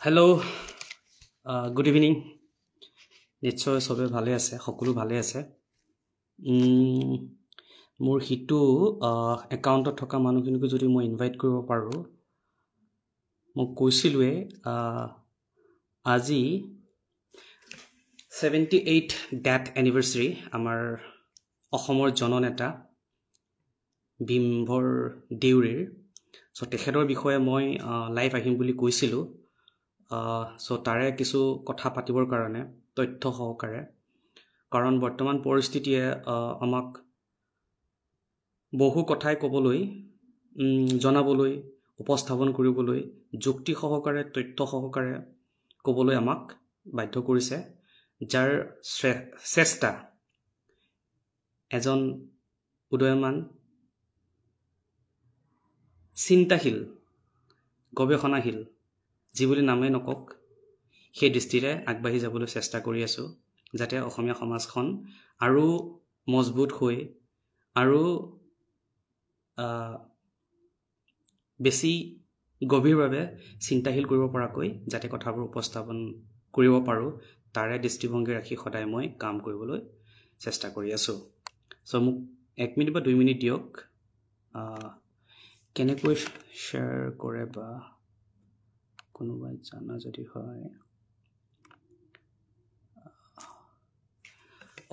Hello, good evening. নিশ্চয় সবে ভালে আছে সকলো ভালে আছে মোৰ হিটু একাউণ্টত থকা মানুহখিনিক যদি মই ইনভাইট কৰিব পাৰো মই কৈছিলুৱে আজি 78 ডেথ এনিভাৰ্সাৰী আমাৰ অসমৰ জননেতা বিম্বৰ দেউৰীৰ সো তেখেতৰ বিষয়ে মই লাইভ আহিম বুলি কৈছিলো সো তাৰে কিছু কথা পাতিবৰ কাৰণে তথ্য সহকাৰে কাৰণ বৰ্তমান পৰিস্থিতিয়ে আমাক বহু কথাই ক'বলৈ জনাবলৈ উপস্থাপন কৰিবলৈ যুক্তি সহকাৰে তথ্য সহকাৰে ক'বলৈ আমাক বাধ্য কৰিছে যাৰ চেষ্টা এজন উদয়মান চিন্তাশীল গৱেষণাশীল যি বুলি নামে নকক সেই দৃষ্টিৰে আগবাঢ়ি যাবলৈ চেষ্টা কৰি আছো যাতে অসমীয়া সমাজখন আৰু মজবুত হৈ আৰু বেছি গভীৰভাৱে চিন্তাশীল কৰিব পৰাকৈ যাতে কথাবোৰ উপস্থাপন কৰিব পাৰো তাৰে দৃষ্টিভংগী ৰাখি সদায় মই কাম কৰিবলৈ চেষ্টা কৰি আছো সো মোক 1 মিনিট বা 2 মিনিট দিয়ক কেনেকৈ শ্বেয়াৰ কৰে বা কোনোবাই জানা যদি হয়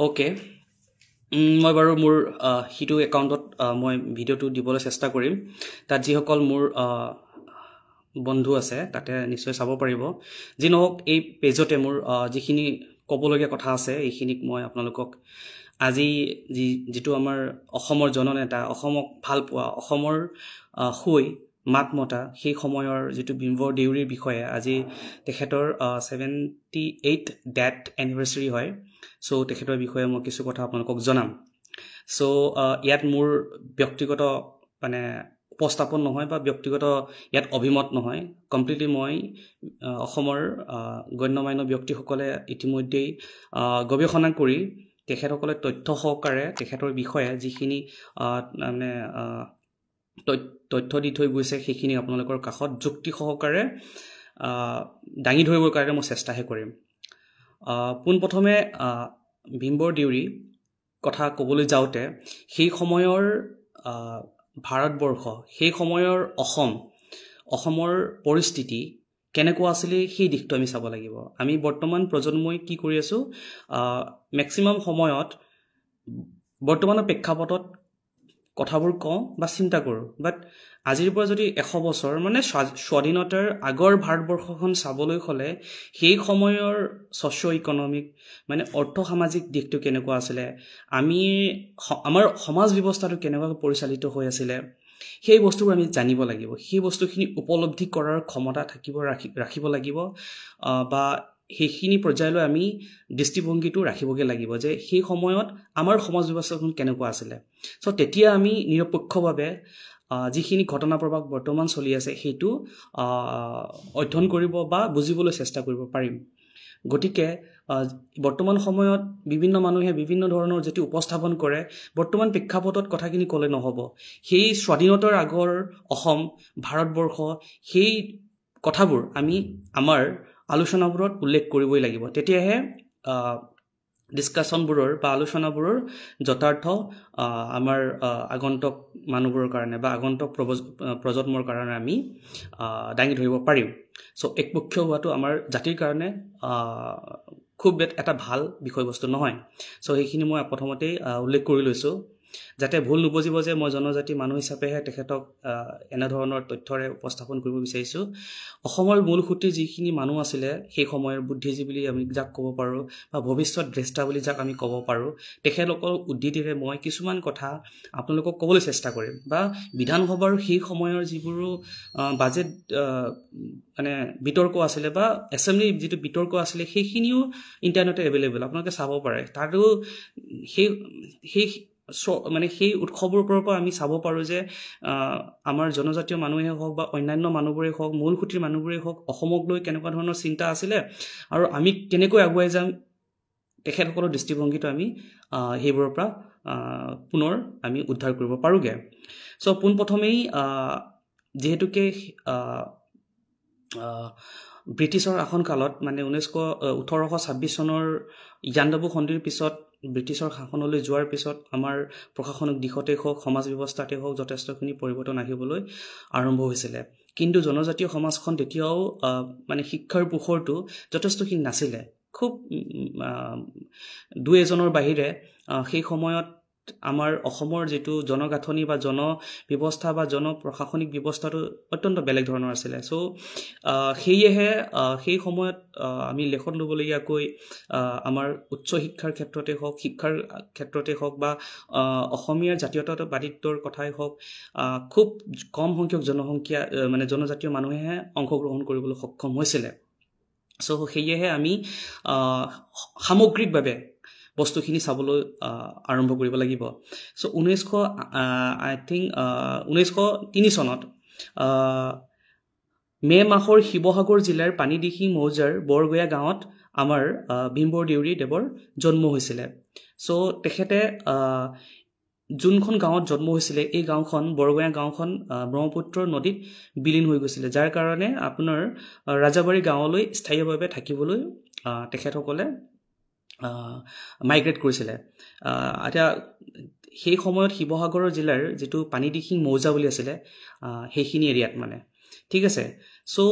ওকে মই বাৰু মোৰ হিটু একাউণ্টত মই ভিডিঅ'টো দিবলৈ চেষ্টা কৰিম তাত যিসকল মোৰ বন্ধু আছে তাতে নিশ্চয় চাব পাৰিব যি নহওক এই পেজতে মোৰ যিখিনি ক'বলগীয়া কথা আছে এইখিনিক মই আপোনালোকক আজি যিটো আমাৰ অসমৰ জননেতা অসমক ভাল পোৱা অসমৰ হৈ মাত মতা সেই সময়ৰ যিটো বিম্বৰ দেউৰীৰ বিষয়ে আজি তেখেতৰ 78 ডেথ এনিভাৰ্সাৰী হয় সো তেখেতৰ বিষয়ে মই কিছু কথা আপোনালোকক জনাম সো ইয়াত মোৰ ব্যক্তিগত মানে উপস্থাপন নহয় বা ব্যক্তিগত ইয়াত অভিমত নহয় কমপ্লিটলি মই অসমৰ গণ্যমান্য ব্যক্তিসকলে ইতিমধ্যেই গৱেষণা কৰি তেখেতসকলে তথ্য সহকাৰে তেখেতৰ বিষয়ে যিখিনি মানে তথ্য দি থৈ গৈছে সেইখিনি আপোনালোকৰ কাষত যুক্তি সহকাৰে দাঙি ধৰিবৰ কাৰণে মই চেষ্টাহে কৰিম পোনপ্ৰথমে বিম্বৰ দেউৰী কথা ক'বলৈ যাওঁতে সেই সময়ৰ ভাৰতবৰ্ষ সেই সময়ৰ অসমৰ পৰিস্থিতি কেনেকুৱা আছিল সেই দিশটো আমি চাব লাগিব আমি বৰ্তমান প্ৰজন্মই কি কৰি আছো ম্যাক্সিমাম সময়ত বৰ্তমানৰ প্ৰেক্ষাপটত কথাবোৰ কওঁ বা চিন্তা কৰোঁ বাট আজিৰ পৰা যদি 100 বছৰ মানে স্বাধীনতাৰ আগৰ ভাৰতবৰ্ষখন চাবলৈ হ'লে সেই সময়ৰ সোশিও ইকনমিক মানে অৰ্থ সামাজিক দিশটো কেনেকুৱা আছিল আমাৰ সমাজ ব্যৱস্থাটো কেনেকুৱা পৰিচালিত হৈ আছিল সেই বস্তুবোৰ আমি জানিব লাগিব সেই বস্তুখিনি উপলব্ধি কৰাৰ ক্ষমতা ৰাখিব লাগিব বা সেইখিনি পৰ্যায়লৈ আমি দৃষ্টিভংগীটো ৰাখিবগে লাগিব যে সেই সময়ত আমাৰ সমাজ ব্যৱস্থাখন কেনেকুৱা আছিল সো তেতিয়া আমি নিৰপেক্ষভাৱে যিখিনি ঘটনা প্ৰবাহ বৰ্তমান চলি আছে সেইটো অধ্যয়ন কৰিব বা বুজিবলৈ চেষ্টা কৰিব পাৰিম গতিকে বৰ্তমান সময়ত বিভিন্ন মানুহে বিভিন্ন ধৰণৰ যেটি উপস্থাপন কৰে বৰ্তমান প্ৰেক্ষাপটত কথাখিনি ক'লে নহব সেই স্বাধীনতাৰ আগৰ অসম ভাৰতবৰ্ষ সেই কথাবোৰ আমি আমাৰ আলোচনাবোৰত উল্লেখ কৰিবই লাগিব তেতিয়াহে ডিসকাশনবোৰৰ বা আলোচনাবোৰৰ যথাৰ্থ আমাৰ আগন্তুক মানুহবোৰৰ কাৰণে বা আগন্তুক প্ৰজন্মৰ কাৰণে আমি দাঙি ধৰিব পাৰিম সো একপক্ষীয় হোৱাটো আমাৰ জাতিৰ কাৰণে খুব এটা ভাল বিষয়বস্তু নহয় সো সেইখিনি মই প্ৰথমতে উল্লেখ কৰি লৈছো যাতে ভুল নুবুজিব যে মই জনজাতি মানুহ হিচাপেহে তেখেতক এনে ধৰণৰ তথ্যৰে উপস্থাপন কৰিব বিচাৰিছো অসমৰ মূল খুঁটি যিখিনি মানুহ আছিল সেই সময়ৰ বুদ্ধিজীৱী বুলি আমি যাক ক'ব পাৰো বা ভৱিষ্যত দ্ৰষ্টা বুলি যাক আমি ক'ব পাৰো তেখেতলোকৰ উদ্ধৃতিৰে মই কিছুমান কথা আপোনালোকক ক'বলৈ চেষ্টা কৰিম বা বিধানসভাৰ সেই সময়ৰ যিবোৰ বাজেট মানে বিতৰ্ক আছিল বা এছেম্বলি যিটো বিতৰ্ক আছিল সেইখিনিও ইন্টাৰনেটে এভেইলেবল আপোনালোকে চাব পাৰে তাৰো সেই মানে সেই উৎসৱৰ পৰা আমি চাব পাৰো যে আমাৰ জনজাতীয় মানুহে হওক বা অন্যান্য মানুহবোৰে হওক মূল খুঁটিৰ মানুহবোৰে হওক অসমক লৈ কেনেকুৱা ধৰণৰ চিন্তা আছিল আৰু আমি কেনেকৈ আগুৱাই যাম তেখেতসকলৰ দৃষ্টিভংগীটো আমি সেইবোৰৰ পৰা পুনৰ আমি উদ্ধাৰ কৰিব পাৰোগে সো পোনপ্ৰথমেই যেহেতুকে ব্ৰিটিছৰ শাসন কালত মানে 1826 চনৰ ইয়াণ্ডাবু সন্ধিৰ পিছত ব্ৰিটিছৰ শাসনলৈ যোৱাৰ পিছত আমাৰ প্ৰশাসনিক দিশতে হওক সমাজ ব্যৱস্থাতে হওক যথেষ্টখিনি পৰিৱৰ্তন আহিবলৈ আৰম্ভ হৈছিলে কিন্তু জনজাতীয় সমাজখন তেতিয়াও মানে শিক্ষাৰ পোহৰটো যথেষ্টখিনি নাছিলে খুব দুই এজনৰ বাহিৰে সেই সময়ত আমাৰ অসমৰ যেটো জনগাঁথনি বা জন ব্যৱস্থা বা জন প্ৰশাসনিক ব্যৱস্থাটো অত্যন্ত বেলেগ ধৰণৰ আছিল সো সেইহে সেই সময়ত আমি লেখত লবলগীয়াকৈ আমাৰ উচ্চ শিক্ষাৰ ক্ষেত্ৰতে হওক শিক্ষাৰ ক্ষেত্ৰতে হওক বা অসমীয়াৰ জাতীয়তাবাদীত্বৰ কথাই হওক খুব কম সংখ্যক জনসংখ্যা মানে জনজাতীয় মানুহে অংশগ্ৰহণ কৰিবলৈ সক্ষম হৈছিল সো সেইহে আমি সামগ্ৰিকভাৱে বস্তুখিনি চাবলৈ আৰম্ভ কৰিব লাগিব সো 1903 চনত মে মাহৰ শিৱসাগৰ জিলাৰ পানীদিঘি মৌজাৰ বৰগয়া গাঁৱত আমাৰ ভীমবৰ দেউৰী দেৱৰ জন্ম হৈছিল সো তেখেতে যোনখন গাঁৱত জন্ম হৈছিল এই গাঁওখন বৰগয়া গাঁওখন ব্ৰহ্মপুত্ৰ নদীত বিলীন হৈ গৈছিল যাৰ কাৰণে আপোনাৰ ৰাজাবাৰী গাঁৱলৈ স্থায়ীভাৱে থাকিবলৈ তেখেতসকলে মাইগ্ৰেট কৰিছিল এতিয়া সেই সময়ত শিৱসাগৰ জিলাৰ যেটো পানীদিঘি মৌজা বুলি আছিল সেইখিনি এৰিয়াত মানে ঠিক আছে সো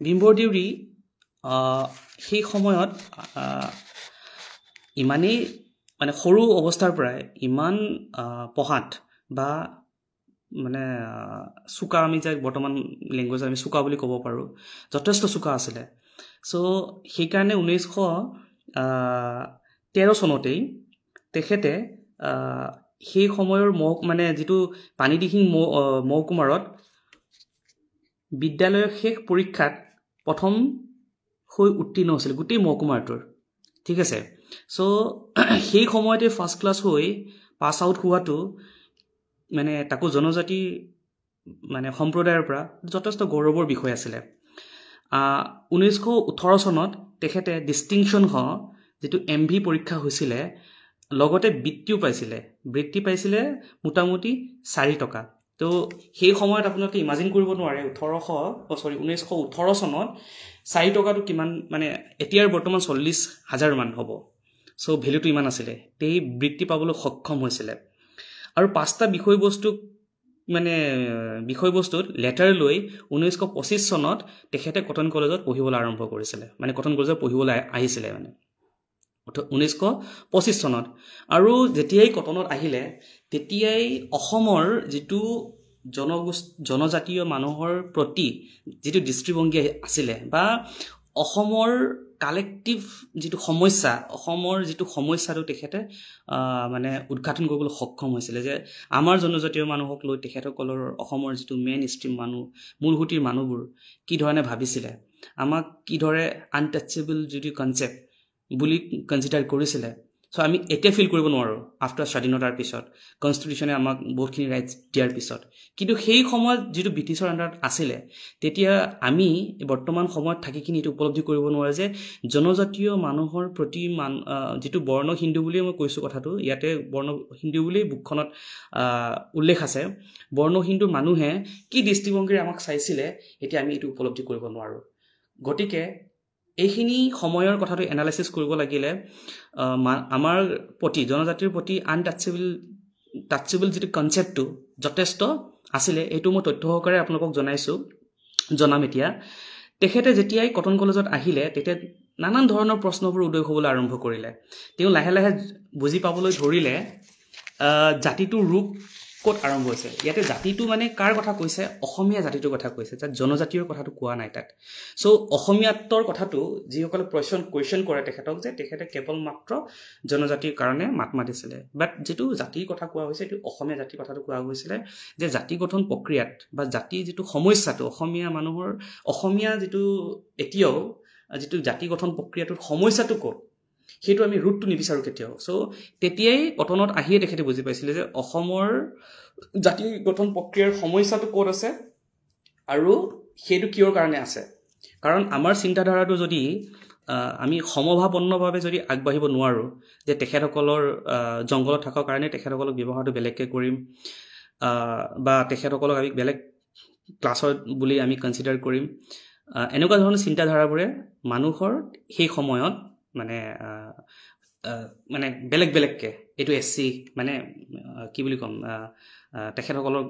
ভীমবৰ দেউৰী সেই সময়ত ইমানেই মানে সৰু অৱস্থাৰ পৰাই ইমান পঢ়াত বা মানে চুকা আমি যে বৰ্তমান লেংগুৱেজ আমি চুকা বুলি ক'ব পাৰো যথেষ্ট চুকা আছিল সো সেইকাৰণে 1913 চনতেই তেখেতে সেই সময়ৰ মানে যেটো পানীদিঘি মহকুমাৰত বিদ্যালয়ৰ শেষ পৰীক্ষাত প্ৰথম হৈ উত্তীৰ্ণ হৈছিল গোটেই মহকুমাৰটোৰ ঠিক আছে সো সেই সময়তে ফাৰ্স্ট ক্লাছ হৈ পাস আউট হোৱাটো মানে তাকো জনজাতি মানে সম্প্ৰদায়ৰ পৰা যথেষ্ট গৌৰৱৰ বিষয় আছিল 1918 চনত তেখেতে ডিস্টিংশন হ যেটো এমভি পৰীক্ষা হৈছিল লগতে বৃত্তি পাইছিল মোটামুটি 4 টকা তো সেই সময়ত আপোনালোকে ইমাজিন কৰিব নোৱাৰে 1918 চনত 4 টকাটো কিমান মানে এতিয়াৰ বৰ্তমান 40,000 মান হ'ব সো ভ্যালুটো ইমান আছিল তেই বৃত্তি পাবলৈ সক্ষম হৈছিল আৰু পাঁচটা বিষয়বস্তুত লেটাৰ লৈ 1925 চনত তেখেতে কটন কলেজত পঢ়িবলৈ আৰম্ভ কৰিছিল মানে কটন কলেজত পঢ়িবলৈ আহিছিল মানে 1925 চনত আৰু যেতিয়াই কটনত আহিলে তেতিয়াই অসমৰ যেটো জনজাতীয় মানুহৰ প্ৰতি যেটো দৃষ্টিভংগী আছিল বা অসমৰ কালেক্টিভ যেটো সমস্যাটো তেখেতে মানে উদ্ঘাটন কৰিবলৈ সক্ষম হৈছিল যে আমাৰ জনজাতীয় মানুহক লৈ তেখেতসকলৰ অসমৰ যেটো মেইন ষ্ট্ৰীম মানুহ মূলহুটিৰ মানুহবোৰ কি ধৰণে ভাবিছিল আমাক কি ধৰে আনটাচেবল যেটো কনসেপ্ট বুলি কনসিডাৰ কৰিছিল সো আমি এতিয়া ফিল কৰিব নোৱাৰো আফটাৰ স্বাধীনতাৰ পিছত কনস্টিটিউশনে আমাক বহুতখিনি ৰাইটস দিয়াৰ পিছত কিন্তু সেই সময়ত যেটো ব্ৰিটিছৰ আন্ডাৰত আছিল তেতিয়া আমি বৰ্তমান সময়ত থাকি কিনি এটো উপলব্ধি কৰিব নোৱাৰে যে জনজাতীয় মানুহৰ প্ৰতি যেটো বৰ্ণ হিন্দু বুলি মই কৈছো কথাটো ইয়াতে বৰ্ণ হিন্দু বুলি বুকখনত উল্লেখ আছে বৰ্ণ হিন্দু মানুহে কি দৃষ্টিভংগীৰে আমাক চাইছিল এতিয়া আমি এটো উপলব্ধি কৰিব নোৱাৰো গতিকে এইখিনি সময়ৰ কথাটো এনালাইসিস কৰিব লাগিলে আমাৰ প্ৰতি জনজাতিৰ প্ৰতি আনটাচেবল যেটো কনসেপ্টটো যথেষ্ট আছিল এটো মই তথ্য সহকাৰে আপোনালোকক জনাম এতিয়া তেখেতে যেতিয়াই কটন কলেজত আহিলে তেতিয়া নানান ধৰণৰ প্ৰশ্নবোৰ উদয় হ'বলৈ আৰম্ভ কৰিলে তেওঁ লাহে লাহে বুজি পাবলৈ ধৰিলে জাতিটোৰ ৰূপ ক'ত আৰম্ভ হৈছে ইয়াতে জাতিটো মানে কাৰ কথা কৈছে অসমীয়া জাতিটোৰ কথা কৈছে যে জনজাতীয়ৰ কথাটো কোৱা নাই তাত সো অসমীয়াত্বৰ কথাটো যিসকলে কোৱেশ্চন কৰে তেখেতক যে তেখেতে কেৱল মাত্ৰ জনজাতিৰ কাৰণে মাত মাতিছিল বাট যেটো জাতিৰ কথা কোৱা হৈছে এটো অসমীয়া জাতিৰ কথাটো কোৱা হৈছিল যে জাতি গঠন প্ৰক্ৰিয়াত বা জাতি যেটো সমস্যাটো অসমীয়া যেটো এতিয়াও যেটো জাতি গঠন প্ৰক্ৰিয়াটোৰ সমস্যাটো ক'ত সেইটো আমি ৰুটটো নিবিচাৰো কেতিয়াও সো তেতিয়াই কটনত আহিয়ে তেখেতে বুজি পাইছিল যে অসমৰ জাতি গঠন প্ৰক্ৰিয়াৰ সমস্যাটো ক'ত আছে আৰু সেইটো কিয়ৰ কাৰণে আছে কাৰণ আমাৰ চিন্তাধাৰাটো যদি আমি সমভাৱপন্নভাৱে যদি আগবাঢ়িব নোৱাৰো যে তেখেতসকলৰ জংগলত থকাৰ কাৰণে তেখেতসকলক ব্যৱহাৰটো বেলেগকৈ কৰিম বা তেখেতসকলক আমি বেলেগ ক্লাছৰ বুলি আমি কনচিডাৰ কৰিম এনেকুৱা ধৰণৰ চিন্তাধাৰাবোৰে মানুহৰ সেই সময়ত মানে মানে বেলেগ বেলেগকে এইটো এছচি মানে কি বুলি ক'ম তেখেতসকলক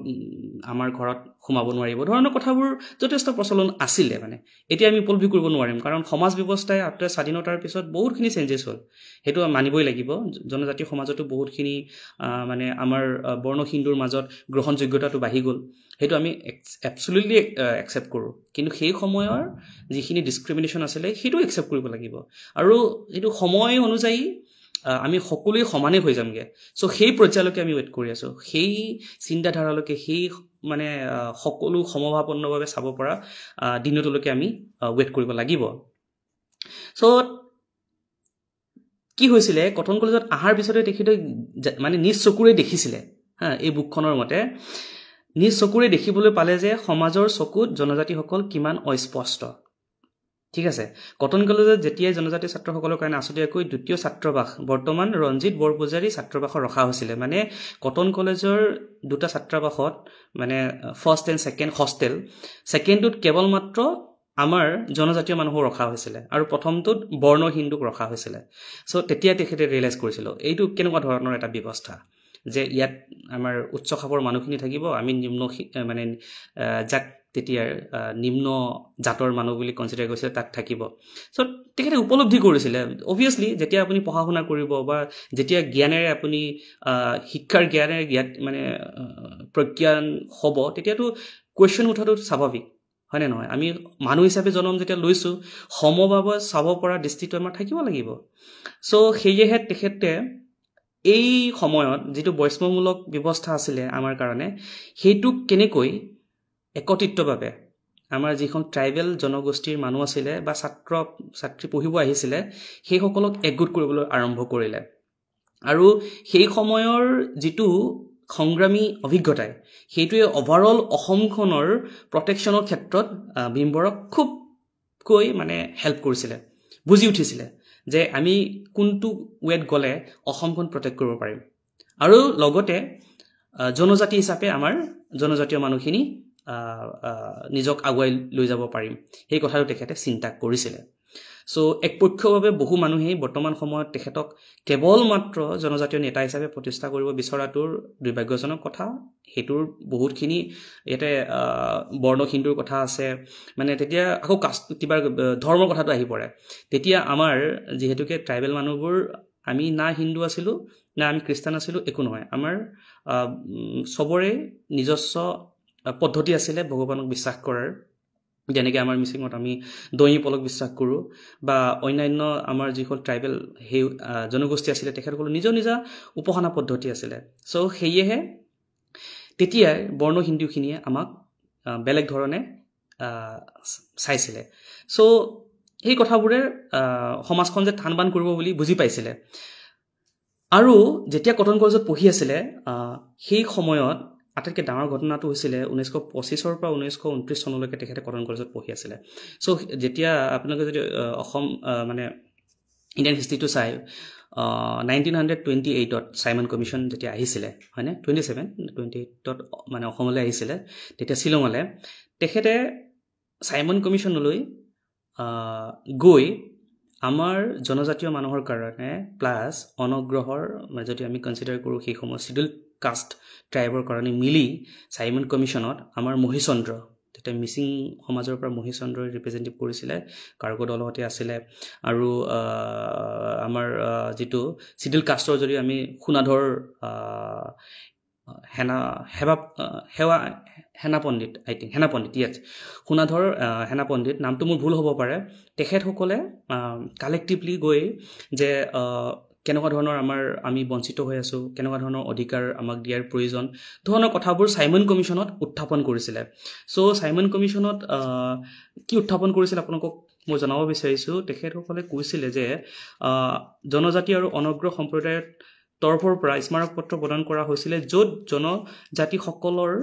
আমাৰ ঘৰত সোমাব নোৱাৰিব ধৰণৰ কথাবোৰ যথেষ্ট প্ৰচলন আছিলে মানে এতিয়া আমি উপলব্ধি কৰিব নোৱাৰিম কাৰণ সমাজ ব্যৱস্থাই আফটাৰ স্বাধীনতাৰ পিছত বহুতখিনি চেঞ্জেছ হ'ল সেইটো মানিবই লাগিব জনজাতীয় সমাজতো বহুতখিনি মানে আমাৰ বৰ্ণ হিন্দুৰ মাজত গ্ৰহণযোগ্যতাটো বাঢ়ি গ'ল সেইটো আমি এবছলিউটলি একচেপ্ট কৰোঁ কিন্তু সেই সময়ৰ যিখিনি ডিছক্ৰিমিনেশ্যন আছিলে সেইটো একচেপ্ট কৰিব লাগিব আৰু এইটো সময় অনুযায়ী আমি সকলোৱে সমানে হৈ যামগে সো সেই পৰ্যায়লৈকে আমি ৱেইট কৰি আছো সেই চিন্তাধাৰালৈকে সেই মানে সকলো সমভাৱপন্নভাৱে চাব পৰা দিনটোলৈকে আমি ৱেইট কৰিব লাগিব সো কি হৈছিলে কটন কলেজত আহাৰ পিছতে তেখেতে মানে নিজ চকুৰে দেখিছিলে হা এই বুকখনৰ মতে নিজ চকুৰে দেখিবলৈ পালে যে সমাজৰ চকুত জনজাতিসকল কিমান অস্পষ্ট ঠিক আছে কটন কলেজত যেতিয়াই জনজাতি ছাত্ৰসকলৰ কাৰণে আছুতীয়াকৈ দ্বিতীয় ছাত্ৰবাস বৰ্তমান ৰঞ্জিত বৰপূজাৰী ছাত্ৰবাসৰ ৰখা হৈছিলে মানে কটন কলেজৰ দুটা ছাত্ৰবাসত মানে ফাৰ্ষ্ট এণ্ড ছেকেণ্ড হোষ্টেল ছেকেণ্ডটোত কেৱল মাত্ৰ আমাৰ জনজাতীয় মানুহক ৰখা হৈছিলে আৰু প্ৰথমটোত বৰ্ণ হিন্দুক ৰখা হৈছিলে সো তেতিয়া তেখেতে ৰিয়েলাইজ কৰিছিল এইটো কেনেকুৱা ধৰণৰ এটা ব্যৱস্থা যে ইয়াত আমাৰ উচ্চ খাপৰ মানুহখিনি থাকিব আমি নিম্ন মানে যাক তেতিয়া নিম্ন জাতৰ মানুহ বুলি কনচিডাৰ কৰিছিল তাত থাকিব সো তেখেতে উপলব্ধি কৰিছিলে অবভিয়াছলি যেতিয়া আপুনি পঢ়া শুনা কৰিব বা যেতিয়া জ্ঞানেৰে আপুনি শিক্ষাৰ জ্ঞানেৰে জ্ঞাত মানে প্ৰজ্ঞান হ'ব তেতিয়াতো কুৱেশ্যন উঠাটো স্বাভাৱিক হয়নে নহয় আমি মানুহ হিচাপে জন্ম যেতিয়া লৈছোঁ সমভাৱে চাব পৰা দৃষ্টিটো আমাৰ থাকিব লাগিব সো সেয়েহে তেখেতে এই সময়ত যিটো বৈষ্ণৱমূলক ব্যৱস্থা আছিলে আমাৰ কাৰণে সেইটো কেনেকৈ একত্ৰিতভাৱে আমাৰ যিখন ট্ৰাইবেল জনগোষ্ঠীৰ মানুহ আছিলে বা ছাত্ৰী পঢ়িব আহিছিলে সেইসকলক একগোট কৰিবলৈ আৰম্ভ কৰিলে আৰু সেই সময়ৰ যিটো সংগ্ৰামী অভিজ্ঞতাই সেইটোৱে অভাৰঅল অসমখনৰ প্ৰটেকশ্যনৰ ক্ষেত্ৰত ভীমবৰক খুবকৈ মানে হেল্প কৰিছিলে বুজি উঠিছিলে যে আমি কোনটো ৱেত গ'লে অসমখন প্ৰটেক্ট কৰিব পাৰিম আৰু লগতে জনজাতি হিচাপে আমাৰ জনজাতীয় মানুহখিনি নিজক আগুৱাই লৈ যাব পাৰিম সেই কথাটো তেখেতে চিন্তা কৰিছিলে সো একপক্ষভাৱে বহু মানুহেই বৰ্তমান সময়ত তেখেতক কেৱল মাত্ৰ জনজাতীয় নেতা হিচাপে প্ৰতিষ্ঠা কৰিব বিচৰাটোৰ দুৰ্ভাগ্যজনক কথা সেইটোৰ বহুতখিনি ইয়াতে বৰ্ণ হিন্দুৰ কথা আছে মানে তেতিয়া আকৌ কাষ্ট কিবা ধৰ্মৰ কথাটো আহি পৰে তেতিয়া আমাৰ যিহেতুকে ট্ৰাইবেল মানুহবোৰ আমি না হিন্দু আছিলোঁ না আমি খ্ৰীষ্টান আছিলোঁ একো নহয় আমাৰ সবৰে নিজস্ব পদ্ধতি আছিলে ভগৱানক বিশ্বাস কৰাৰ যেনেকৈ আমাৰ মিচিঙত আমি দৈ পলক বিশ্বাস কৰোঁ বা অন্যান্য আমাৰ যিসকল ট্ৰাইবেল সেই জনগোষ্ঠী আছিলে তেখেতসকলৰ নিজৰ নিজা উপাসনা পদ্ধতি আছিলে সো সেয়েহে তেতিয়াই বৰ্ণ হিন্দুখিনিয়ে আমাক বেলেগ ধৰণে চাইছিলে সো সেই কথাবোৰে সমাজখন যে থান বান কৰিব বুলি বুজি পাইছিলে আৰু যেতিয়া কটন কলেজত পঢ়ি আছিলে সেই সময়ত আটাইতকৈ ডাঙৰ ঘটনাটো হৈছিলে 1925 পৰা 1929 চনলৈকে তেখেতে কটন কলেজত পঢ়ি আছিলে সো যেতিয়া আপোনালোকে যদি অসম মানে ইণ্ডিয়ান হিষ্ট্ৰীটো চাই 1928ত চাইমন কমিশ্যন যেতিয়া আহিছিলে হয়নে 28ত মানে অসমলৈ আহিছিলে তেতিয়া শ্বিলঙলৈ তেখেতে চাইমন কমিশ্যনলৈ গৈ আমাৰ জনজাতীয় মানুহৰ কাৰণে প্লাছ অনগ্ৰহৰ যদি আমি কনচিডাৰ কৰোঁ সেই সময় শিডিউল কাষ্ট ট্ৰাইবৰ কাৰণে মিলি চাইমন কমিশ্যনত আমাৰ মহিচন্দ্ৰ তেতিয়া মিচিং সমাজৰ পৰা মহিচন্দ্ৰই ৰিপ্ৰেজেণ্টেটিভ কৰিছিলে কাৰ্গো দলহতে আছিলে আৰু আমাৰ যিটো শিডিউল কাষ্টৰ যদি আমি সোণাধৰ হেনা পণ্ডিত আই থিংক হেনা পণ্ডিত ইয়াত সোণাধৰ হেনা পণ্ডিত নামটো মোৰ ভুল হ'ব পাৰে তেখেতসকলে কালেক্টিভলি গৈ যে কেনেকুৱা ধৰণৰ আমি বঞ্চিত হৈ আছোঁ কেনেকুৱা ধৰণৰ অধিকাৰ আমাক দিয়াৰ প্ৰয়োজন ধৰণৰ কথাবোৰ চাইমন কমিশ্যনত উত্থাপন কৰিছিলে সো চাইমন কমিশ্যনত কি উত্থাপন কৰিছিল আপোনালোকক মই জনাব বিচাৰিছোঁ তেখেতসকলে কৈছিলে যে জনজাতি আৰু অনগ্ৰ সম্প্ৰদায়ৰ তৰফৰ পৰা স্মাৰক পত্ৰ প্ৰদান কৰা হৈছিলে য'ত জনজাতিসকলৰ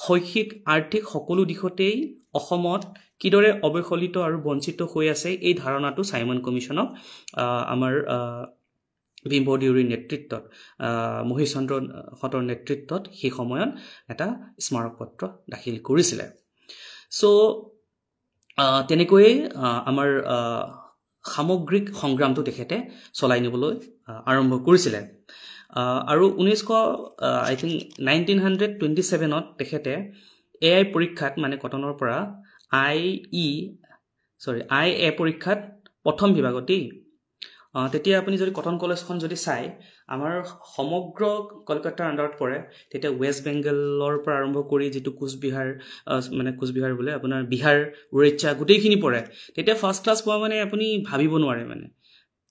শৈক্ষিক আৰ্থিক সকলো দিশতেই অসমত কিদৰে অৱহেলিত আৰু বঞ্চিত হৈ আছে এই ধাৰণাটো চাইমন কমিশ্যনক আমাৰ ভীমবৰ দেউৰীৰ নেতৃত্বত মহিচন্দ্ৰহঁতৰ নেতৃত্বত সেই সময়ত এটা স্মাৰক পত্ৰ দাখিল কৰিছিলে সো তেনেকৈ আমাৰ সামগ্ৰিক সংগ্ৰামটো তেখেতে চলাই নিবলৈ আৰম্ভ কৰিছিলে আৰু 1927ত তেখেতে AI পৰীক্ষাত মানে কটনৰ পৰা IA পৰীক্ষাত প্ৰথম বিভাগতেই তেতিয়া আপুনি যদি কটন কলেজখন যদি চাই আমাৰ সমগ্ৰ কলকাতাৰ আণ্ডাৰত পৰে তেতিয়া ৱেষ্ট বেংগলৰ পৰা আৰম্ভ কৰি যেটো কোচবিহাৰ মানে কোচবিহাৰ বোলে আপোনাৰ বিহাৰ উৰিষ্যা গোটেইখিনি পৰে তেতিয়া ফাৰ্ষ্ট ক্লাছ পোৱা মানে আপুনি ভাবিব নোৱাৰে মানে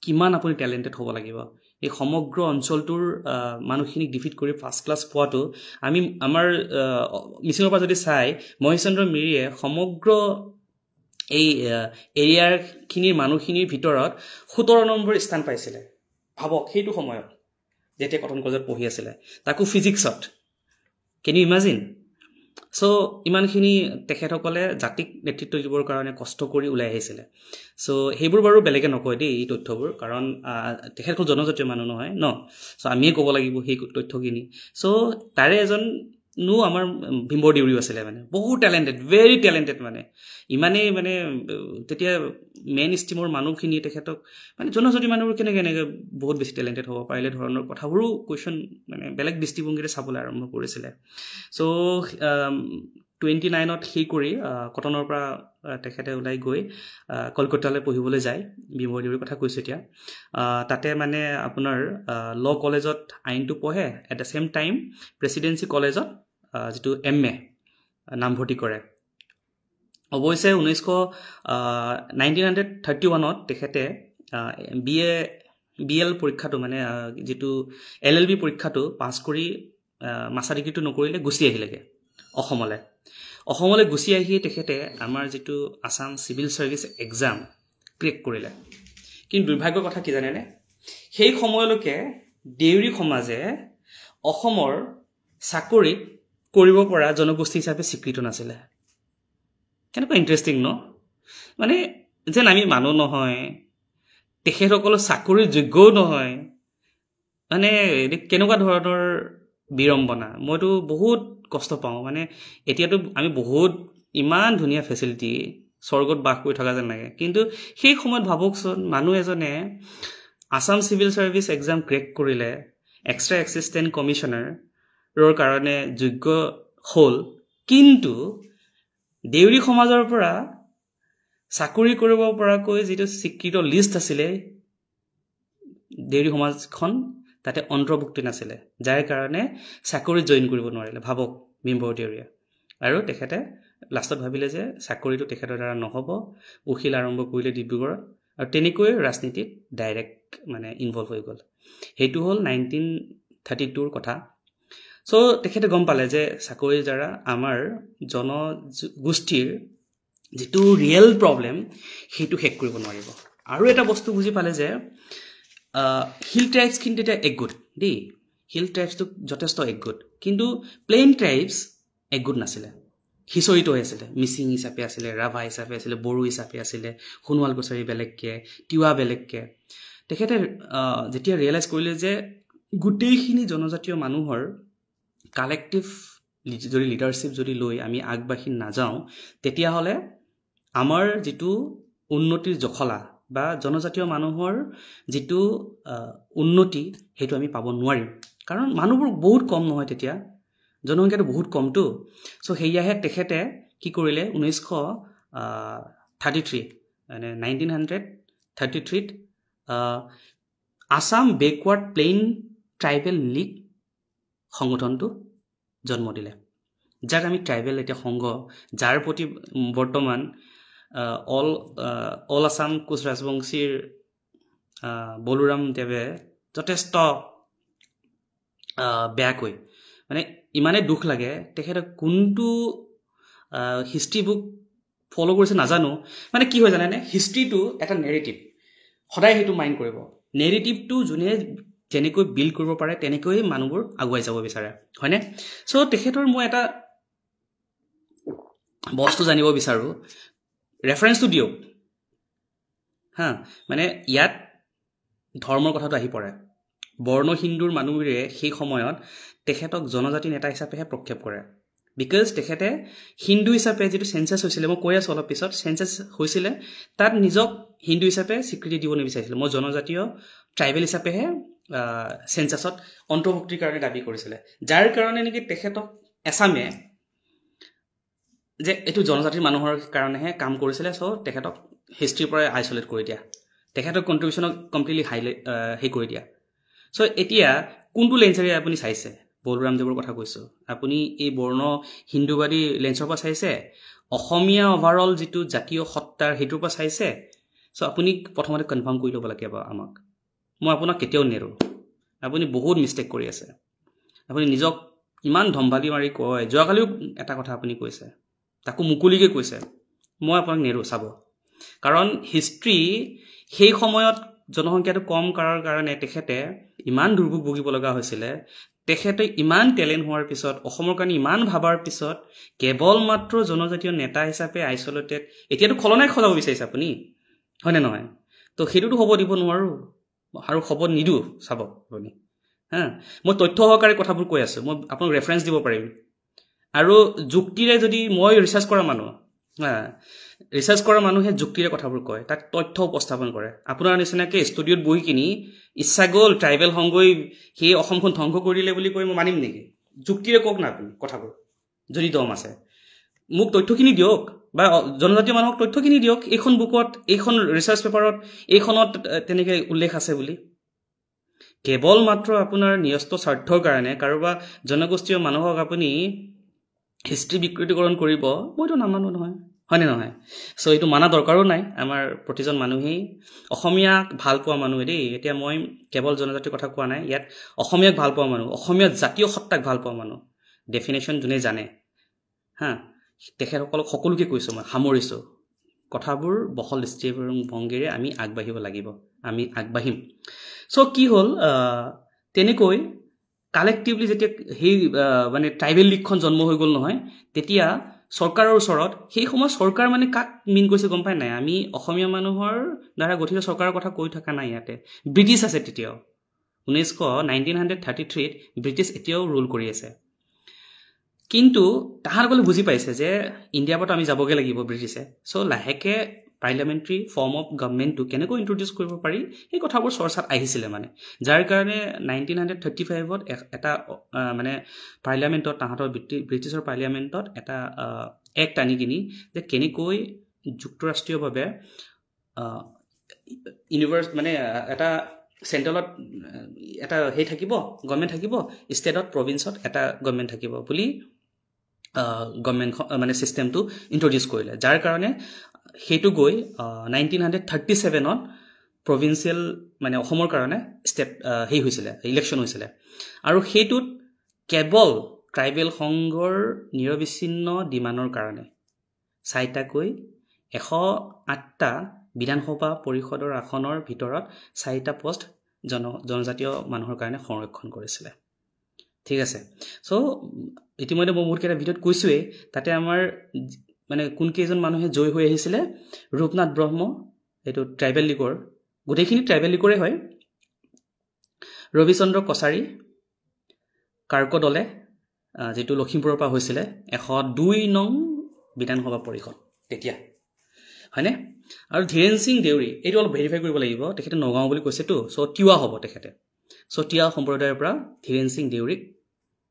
কিমান আপুনি টেলেন্টেড হ'ব লাগিব এই সমগ্ৰ অঞ্চলটোৰ মানুহখিনিক ডিফিট কৰি ফাৰ্ষ্ট ক্লাছ পোৱাটো আমি আমাৰ মিছিঙৰ পৰা যদি চাই মহেশচন্দ্ৰ মিৰিয়ে সমগ্ৰ এই এৰিয়াৰ খিনিৰ মানুহখিনিৰ ভিতৰত 17 নম্বৰ স্থান পাইছিলে ভাবক সেইটো সময়ত যেতিয়া কটন কলেজত পঢ়ি আছিল তাকো ফিজিক্সত কেন ইউ ইমাজিন সো ইমানখিনি তেখেতসকলে জাতিক নেতৃত্ব দিবৰ কাৰণে কষ্ট কৰি ওলাই আহিছিল সো হেবোৰ বাৰু বেলেগে নকয় দেই এই তথ্যবোৰ কাৰণ তেখেতসকল জনজাতীয় মানুহ নহয় ন সো আমিয়ে ক'ব লাগিব সেই তথ্যখিনি সো তাৰে এজন নো আমাৰ ভীমবৰ দেউৰী আছিল মানে বহুত টেলেন্টেড ভেৰি টেলেন্টেড মানে ইমানে মানে তেতিয়া মেইন ষ্ট্ৰীমৰ মানুহখিনি তেখেতক মানে জনজাতি মানুহবোৰ কেনেকৈ বহুত বেছি টেলেন্টেড হ'ব পাৰিলে ধৰণৰ কথাবোৰো কোৱেশ্চন মানে বেলেগ দৃষ্টিভংগীৰে চাবলৈ আৰম্ভ কৰিছিল সো 29ত সেই কৰি কটনৰ পৰা তেখেতে ওলাই গৈ কলকাতালৈ পঢ়িবলৈ যায় ভীমবৰ দেউৰীৰ কথা কৈছো এতিয়া তাতে মানে আপোনাৰ ল কলেজত আইনটো পঢ়ে at the same time presidency কলেজত যেটো MA নামভৰ্তি কৰে অৱশ্যে 1931ত তেখেতে BL পৰীক্ষাটো মানে যেটো LLB পৰীক্ষাটো পাছ কৰি মাষ্টাৰ ডিগ্ৰীটো নকৰিলে গুচি আহিলেগে অসমলৈ গুচি আহি তেখেতে আমাৰ যেটো Assam civil service exam crack কৰিলে কিন্তু দুৰ্ভাগ্যৰ কথা কি জানেনে সেই সময়লৈকে দেউৰী সমাজে অসমৰ চাকৰি কৰিব পৰা জনগোষ্ঠী হিচাপে স্বীকৃত নাছিল কেনেকুৱা ইন্টাৰেষ্টিং ন মানে যেন আমি মানুহ নহয় তেখেতসকল চাকৰিৰ যোগ্যও নহয় মানে কেনেকুৱা ধৰণৰ বিৰম্বনা মইতো বহুত কষ্ট পাওঁ মানে এতিয়াতো আমি বহুত ইমান ধুনীয়া ফেচিলিটি স্বৰ্গত বাস কৰি থকা যেন লাগে কিন্তু সেই সময়ত ভাবকচোন মানুহ এজনে Assam civil service exam crack কৰিলে এক্সট্ৰা এছিষ্টেণ্ট কমিশনাৰৰ কাৰণে যোগ্য হ'ল কিন্তু দেউৰী সমাজৰ পৰা চাকৰি কৰিব পৰাকৈ যেটো স্বীকৃত লিষ্ট আছিল দেউৰী সমাজখন তাতে অন্তৰ্ভুক্তি নাছিল যাৰ কাৰণে চাকৰি জয়েন কৰিব নোৱাৰিলে ভাবক ভীমবৰ দেউৰীয়ে আৰু তেখেতে লাষ্টত ভাবিলে যে চাকৰিটো তেখেতৰ দ্বাৰা নহব উখিল আৰম্ভ কৰিলে ডিব্ৰুগড়ত আৰু তেনেকৈ ৰাজনীতিত ডাইৰেক্ট মানে ইনভলভ হৈ গ'ল হেতু হ'ল 1932ৰ কথা সো তেখেতে গম পালে যে চাকৰিৰ দ্বাৰা আমাৰ জনগোষ্ঠীৰ যেটো ৰিয়েল প্ৰবলেম হেতু হেক কৰিব নোৱাৰিব আৰু এটা বস্তু বুজি পালে যে হিল ট্ৰাইবছ কিন্তু এটা একগুড দেই হিল ট্ৰাইবছটো যথেষ্ট একগুড কিন্তু প্লেইন ট্ৰাইবছ একগুড নাছিলে হিচৰিত হৈ আছিলে মিচিং হিচাপে আছিলে ৰাভা হিচাপে আছিলে বড়ো হিচাপে আছিলে সোণোৱাল কছাৰী বেলেগকে তিৱা বেলেগকে তেখেতে যেতিয়া ৰিয়েলাইজ কৰিলে যে গোটেইখিনি জনজাতীয় মানুহৰ কালেক্টিভ যদি লিডাৰশ্বিপ যদি লৈ আমি আগবাঢ়ি নাযাওঁ তেতিয়াহ'লে আমাৰ যেটো উন্নতিৰ জখলা বা জনজাতীয় মানুহৰ যেটো উন্নতি হেতু আমি পাব নোৱাৰিম কাৰণ মানুহবোৰ বহুত কম নহয় তেতিয়া জনসংখ্যাটো বহুত কমটো সো হেয়াহে তেখেতে কি কৰিলে 1933 মানে 1933ত Assam backward plain tribal league সংগঠনটো জন্ম দিলে যাক আমি ট্ৰাইবেল এতিয়া সংঘ যাৰ প্ৰতি বৰ্তমান অল আসাম কোচ ৰাজবংশীৰ বলুৰাম দেৱে যথেষ্ট বেয়াকৈ মানে ইমানে দুখ লাগে তেখেতে কোনটো হিষ্ট্ৰী বুক ফলো কৰিছে নাজানো মানে কি হয় জানেনে হিষ্ট্ৰীটো এটা নেৰেটিভ সদায় হেতু মাইন্ড কৰিব নেৰেটিভটো যোনে যেনেকৈ বিল্ড কৰিব পাৰে তেনেকৈ মানুহবোৰ আগুৱাই যাব বিচাৰে হয়নে সো তেখেতৰ মই এটা বস্তু জানিব বিচাৰো ৰেফাৰেন্সটো দিয়ক হা মানে ইয়াত ধৰ্মৰ কথাটো আহি পৰে বৰ্ণ হিন্দুৰ মানুহবোৰে সেই সময়ত তেখেতক জনজাতি নেতা হিচাপেহে প্ৰক্ষেপ কৰে বিকজ তেখেতে হিন্দু হিচাপে যিটো চেঞ্চাছ হৈছিলে মই কৈ আছোঁ অলপ পিছত চেঞ্চাছ হৈছিলে তাত নিজক হিন্দু হিচাপে স্বীকৃতি দিব নিবিচাৰিছিলে মই জনজাতীয় ট্ৰাইবেল হিচাপেহে চেঞ্চাছত অন্তৰ্ভুক্তিৰ কাৰণে দাবী কৰিছিলে যাৰ কাৰণে নেকি তেখেতক এছামে যে এইটো জনজাতিৰ মানুহৰ কাৰণেহে কাম কৰিছিলে চ' তেখেতক হিষ্ট্ৰীৰ পৰা আইচলেট কৰি দিয়া তেখেতৰ কণ্ট্ৰিবিউশ্যনক কমপ্লিটলি হেৰি কৰি দিয়া চ' এতিয়া কোনটো লেঞ্চেৰে আপুনি চাইছে বলৰামদেৱৰ কথা কৈছোঁ আপুনি এই বৰ্ণ হিন্দুবাদী লেঞ্চৰ পৰা চাইছে অসমীয়া অভাৰঅল যিটো জাতীয় সত্তাৰ সেইটোৰ পৰা চাইছে চ' আপুনি প্ৰথমতে কনফাৰ্ম কৰি ল'ব লাগে আমাক মই আপোনাক কেতিয়াও নেৰোঁ আপুনি বহুত মিষ্টেক কৰি আছে আপুনি নিজক ইমান ধম্ভালি মাৰি কয় যোৱাকালিও এটা কথা আপুনি কৈছে তাকো মুকলিকৈ কৈছে মই আপোনাক নেৰোঁ চাব কাৰণ হিষ্ট্ৰী সেই সময়ত জনসংখ্যাটো কম কৰাৰ কাৰণে তেখেতে ইমান দুৰ্ভোগ ভুগিব লগা হৈছিলে তেখেতে ইমান টেলেণ্ট হোৱাৰ পিছত অসমৰ কাৰণে ইমান ভাবাৰ পিছত কেৱল মাত্ৰ জনজাতীয় নেতা হিচাপে আইচলেটেড এতিয়াতো খলনায়ক সজাব বিচাৰিছে আপুনি হয়নে নহয় তো সেইটোতো হ'ব দিব নোৱাৰোঁ আৰু হ'ব নিদিওঁ চাব আপুনি হা মই তথ্য সহকাৰে কথাবোৰ কৈ আছোঁ মই আপোনাক ৰেফাৰেঞ্চ দিব পাৰিম আৰু যুক্তিৰে যদি মই ৰিচাৰ্চ কৰা মানুহ ৰিচাৰ্চ কৰা মানুহে যুক্তিৰে কথাবোৰ কয় তাক তথ্য উপস্থাপন কৰে আপোনাৰ নিচিনাকৈ ষ্টুডিঅ'ত বহি কিনি ইচ্ছা গ'ল ট্ৰাইবেল সংগই সেই অসমখন ধ্বংস কৰি দিলে বুলি কৈ মই মানিম নেকি যুক্তিৰে কওক না আপুনি কথাবোৰ যদি দম আছে মোক তথ্যখিনি দিয়ক বা জনজাতীয় মানুহক তথ্যখিনি দিয়ক এইখন বুকত এইখন ৰিচাৰ্চ পেপাৰত এইখনত তেনেকৈ উল্লেখ আছে বুলি কেৱল মাত্ৰ আপোনাৰ ন্যস্ত স্বাৰ্থৰ কাৰণে কাৰোবাৰ জনগোষ্ঠীয় মানুহক আপুনি হিষ্ট্ৰী বিকৃতিকৰণ কৰিব মইতো নামানো নহয় হয়নে নহয় চ' এইটো মানা দৰকাৰো নাই আমাৰ প্ৰতিজন মানুহেই অসমীয়াক ভাল পোৱা মানুহে দেই এতিয়া মই কেৱল জনজাতিৰ কথা কোৱা নাই ইয়াত অসমীয়াক ভাল পোৱা মানুহ অসমীয়া জাতীয় সত্তাক ভাল পোৱা মানুহ ডেফিনেশ্যন যোনে জানে হা তেখেতসকলক সকলোকে কৈছোঁ মই সামৰিছোঁ কথাবোৰ বহল দৃষ্টিভংগীৰে আমি আগবাঢ়িব লাগিব আমি আগবাঢ়িম চ' কি হ'ল তেনেকৈ কালেক্টিভলি যেতিয়া সেই মানে ট্ৰাইবেল লীগখন জন্ম হৈ গ'ল নহয় তেতিয়া চৰকাৰৰ ওচৰত সেই সময়ত চৰকাৰ মানে কাক মিন কৰিছে গম পাই নাই আমি অসমীয়া মানুহৰ দ্বাৰা গঠিত চৰকাৰৰ কথা কৈ থকা নাই ইয়াতে ব্ৰিটিছ আছে তেতিয়াও 1933ত ব্ৰিটিছ এতিয়াও ৰুল কৰি আছে কিন্তু তাহাঁতসকলে বুজি পাইছে যে ইণ্ডিয়াৰ পৰা আমি যাবগৈ লাগিব ব্ৰিটিছে চ' লাহেকৈ পাৰ্লিয়ামেণ্টাৰী ফৰ্ম অফ গভৰ্ণমেণ্টটো কেনেকৈ ইণ্ট্ৰডিউচ কৰিব পাৰি সেই কথাবোৰ চৰ্চাত আহিছিলে মানে যাৰ কাৰণে 1935ত এটা মানে পাৰ্লিয়ামেণ্টত তাহাঁতৰ ব্ৰিটিছৰ পাৰ্লিয়ামেণ্টত এটা এক্ট আনি কিনি যে কেনেকৈ যুক্তৰাষ্ট্ৰীয়ভাৱে মানে এটা চেণ্ট্ৰেলত এটা সেই থাকিব গভৰ্ণমেণ্ট থাকিব ষ্টেটত প্ৰভিন্সত এটা গভৰ্ণমেণ্ট থাকিব বুলি গভৰ্ণমেণ্ট মানে ছিষ্টেমটো ইণ্ট্ৰডিউচ কৰিলে যাৰ কাৰণে সেইটো গৈ 1937ত প্ৰভিন্সিয়েল মানে অসমৰ কাৰণে ষ্টেট হেৰি হৈছিলে ইলেকশ্যন হৈছিলে আৰু সেইটোত কেৱল ট্ৰাইবেল সংঘৰ নিৰবিচ্ছিন্ন ডিমাণ্ডৰ কাৰণে 4টাকৈ 108টা বিধানসভা পৰিষদৰ আসনৰ ভিতৰত 4টা পোষ্ট জনজাতীয় মানুহৰ কাৰণে সংৰক্ষণ কৰিছিলে ঠিক আছে চ' ইতিমধ্যে মই বহুতকেইটা ভিডিঅ'ত কৈছোঁৱেই তাতে আমাৰ মানে কোনকেইজন মানুহে জয় হৈ আহিছিলে ৰূপনাথ ব্ৰহ্ম এইটো ট্ৰাইবেল লীগৰ গোটেইখিনি ট্ৰাইবেল লীগৰে হয় ৰবিচন্দ্ৰ কছাৰী কাৰ্ক দলে যিটো লখিমপুৰৰ পৰা হৈছিলে 102 নং বিধানসভা পৰিষদ তেতিয়া হয়নে আৰু ধীৰেন সিং দেউৰী এইটো অলপ ভেৰিফাই কৰিব লাগিব তেখেতে নগাঁও বুলি কৈছেতো চ' তিৱা হ'ব তেখেতে চ' তিৱা সম্প্ৰদায়ৰ পৰা ধীৰেন সিং দেউৰীক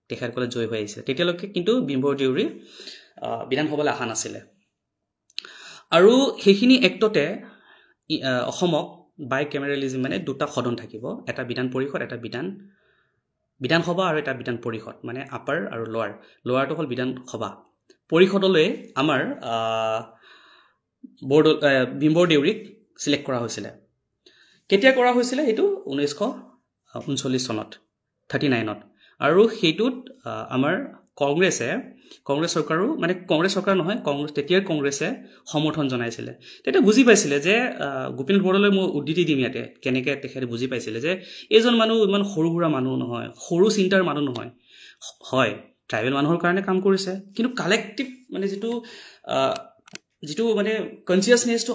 তেখেতসকলে জয় হৈ আহিছে তেতিয়ালৈকে কিন্তু বিম্বৰ দেউৰী বিধানসভালৈ অহা নাছিলে আৰু সেইখিনি এক্টতে অসমক বাই কেমেৰেলিজিম মানে দুটা সদন থাকিব এটা বিধান পৰিষদ এটা বিধানসভা আৰু এটা বিধান পৰিষদ মানে আপাৰ আৰু লোৱাৰটো হ'ল বিধানসভা পৰিষদলৈ আমাৰ বিম্বৰ দেউৰীক চিলেক্ট কৰা হৈছিলে কেতিয়া কৰা হৈছিলে এইটো 1939 চনত 39ত আৰু সেইটোত আমাৰ কংগ্ৰেছ চৰকাৰো মানে কংগ্ৰেছ চৰকাৰ নহয় তেতিয়াৰ কংগ্ৰেছে সমৰ্থন জনাইছিলে তেতিয়া বুজি পাইছিলে যে গোপীনাথ বৰদলৈ মই উদ্ধৃতি দিম ইয়াতে কেনেকৈ তেখেতে বুজি পাইছিলে যে এইজন মানুহ ইমান সৰু সুৰা মানুহ নহয় সৰু চিন্তাৰ মানুহ নহয় হয় ট্ৰাইবেল মানুহৰ কাৰণে কাম কৰিছে কিন্তু কালেক্টিভ মানে যিটো মানে কনচিয়াছনেছটো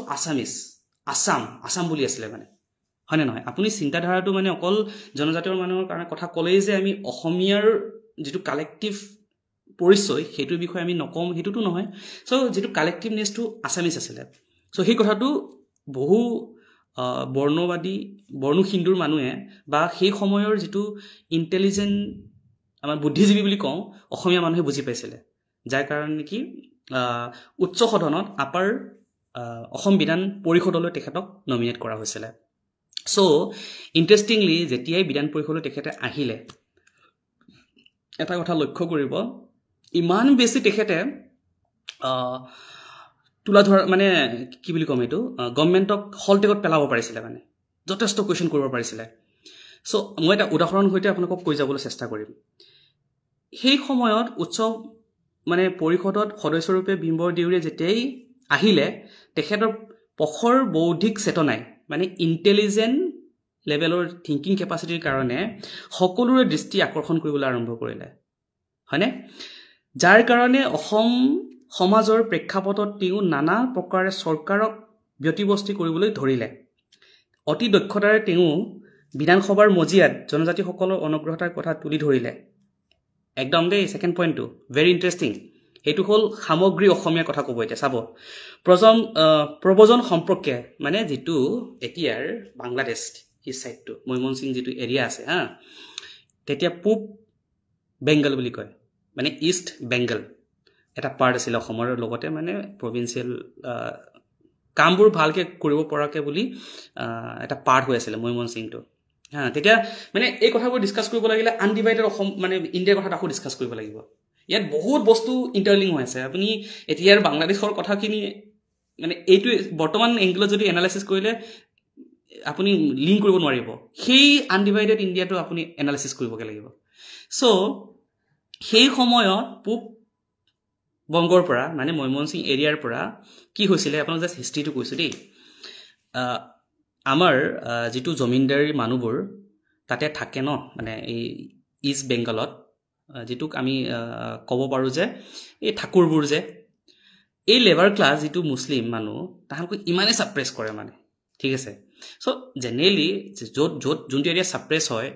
আছাম বুলি আছিলে মানে হয়নে নহয় আপুনি চিন্তাধাৰাটো মানে অকল জনজাতীয় মানুহৰ কাৰণে কথা ক'লেই যে আমি অসমীয়াৰ যিটো কালেক্টিভ পৰিচয় সেইটোৰ বিষয়ে আমি নকম সেইটোতো নহয় সো যেটো কালেক্টিভনেছটো আছামিজ আছিল সো সেই কথাটো বহু বৰ্ণবাদী বৰ্ণ হিন্দুৰ মানুহে বা সেই সময়ৰ যেটো ইন্টেলিজেন্ট আমাৰ বুদ্ধিজীৱী বুলি কওঁ অসমীয়া মানুহে বুজি পাইছিল যাৰ কাৰণে কি উচ্চ সদনত আপাৰ অসম বিধান পৰিষদলৈ তেখেতক নমিনেট কৰা হৈছিল সো ইন্টাৰেষ্টিংলি যেতিয়াই বিধান পৰিষদলৈ তেখেতে আহিলে এটা কথা লক্ষ্য কৰিব ইমান বেছি তেখেতে তুলা ধৰ মানে কি বুলি কম এটো গভৰ্ণমেণ্টক হলটেকত পেলাব পাৰিছিল মানে যথেষ্ট কোৱেশ্চন কৰিব পাৰিছিল সো মই এটা উদাহৰণ হৈতে আপোনাক কৈ যাবলৈ চেষ্টা কৰিম সেই সময়ত উচ্চ মানে পৰিষদত সদস্যৰূপে বিম্বৰ দেউৰীয়ে যেতিয়াই আহিলে তেখেতৰ পখৰ বৌদ্ধিক চেতনাই মানে ইন্টেলিজেন্ট লেভেলৰ থিংকিং কেপাচিটিৰ কাৰণে সকলোৰে দৃষ্টি আকৰ্ষণ কৰিবলৈ আৰম্ভ কৰিলে হয়নে যাৰ কাৰণে অসম সমাজৰ প্ৰেক্ষাপটত তেওঁ নানা প্ৰকাৰে চৰকাৰক ব্যতিব্যস্ত কৰিবলৈ ধৰিলে অতি দক্ষতাৰে তেওঁ বিধানসভাৰ মজিয়াত জনজাতিসকলৰ অনুগ্ৰহতাৰ কথা তুলি ধৰিলে একদম দেই সেকেন্ড পইণ্টটো ভেৰি ইন্টাৰেষ্টিং এটো হল সামগ্ৰী অসমীয়া কথা কব এতিয়া চাব প্ৰবজন সম্পৰ্কে মানে যেটো এতিয়াৰ বাংলাদেশ এই সাইডটো ময়মনসিং যেটো এৰিয়া আছে হা তেতিয়া পূব বেংগল বুলি কয় মানে ইষ্ট বেংগল এটা পাৰ্ট আছিল অসমৰ লগতে মানে প্ৰভিন্সিয়েল কামবোৰ ভালকে কৰিব পৰাকে বুলি এটা পাৰ্ট হৈ আছিল ময়মনসিংটো হা তেতিয়া মানে এই কথাবোৰ ডিসকাস কৰিব লাগিলে আনডিভাইডেড অসম মানে ইণ্ডিয়াৰ কথা আকৌ ডিসকাস কৰিব লাগিব ইয়াত বহুত বস্তু ইন্টাৰলিংক হৈ আছে আপুনি এতিয়াৰ বাংলাদেশৰ কথাখিনি মানে এইটো বৰ্তমান এংগলত যদি এনালাইসিস কৰিলে আপুনি লিংক কৰিব নোৱাৰিব সেই আনডিভাইডেড ইণ্ডিয়াটো আপুনি এনালাইসিস কৰিবকে লাগিব সো সেই সময়ত পূব বংগৰ পৰা মানে ময়মনসিং এৰিয়াৰ পৰা কি হৈছিলে আপোনাক জাস্ট হিষ্ট্ৰীটো কৈছো দেই আমাৰ যেটো জমিনদাৰী মানুহবোৰ তাতে থাকে ন মানে এই ইষ্ট বেংগলত যেটোক আমি কব পাৰো যে এই ঠাকুৰবোৰ যে এই লেবাৰ ক্লাস যেটো মুসলিম মানুহ তাহাকো ইমানে সাপ্ৰেস কৰে মানে ঠিক আছে সো জেনাৰেলি যোনটো এৰিয়া সাপ্ৰেস হয়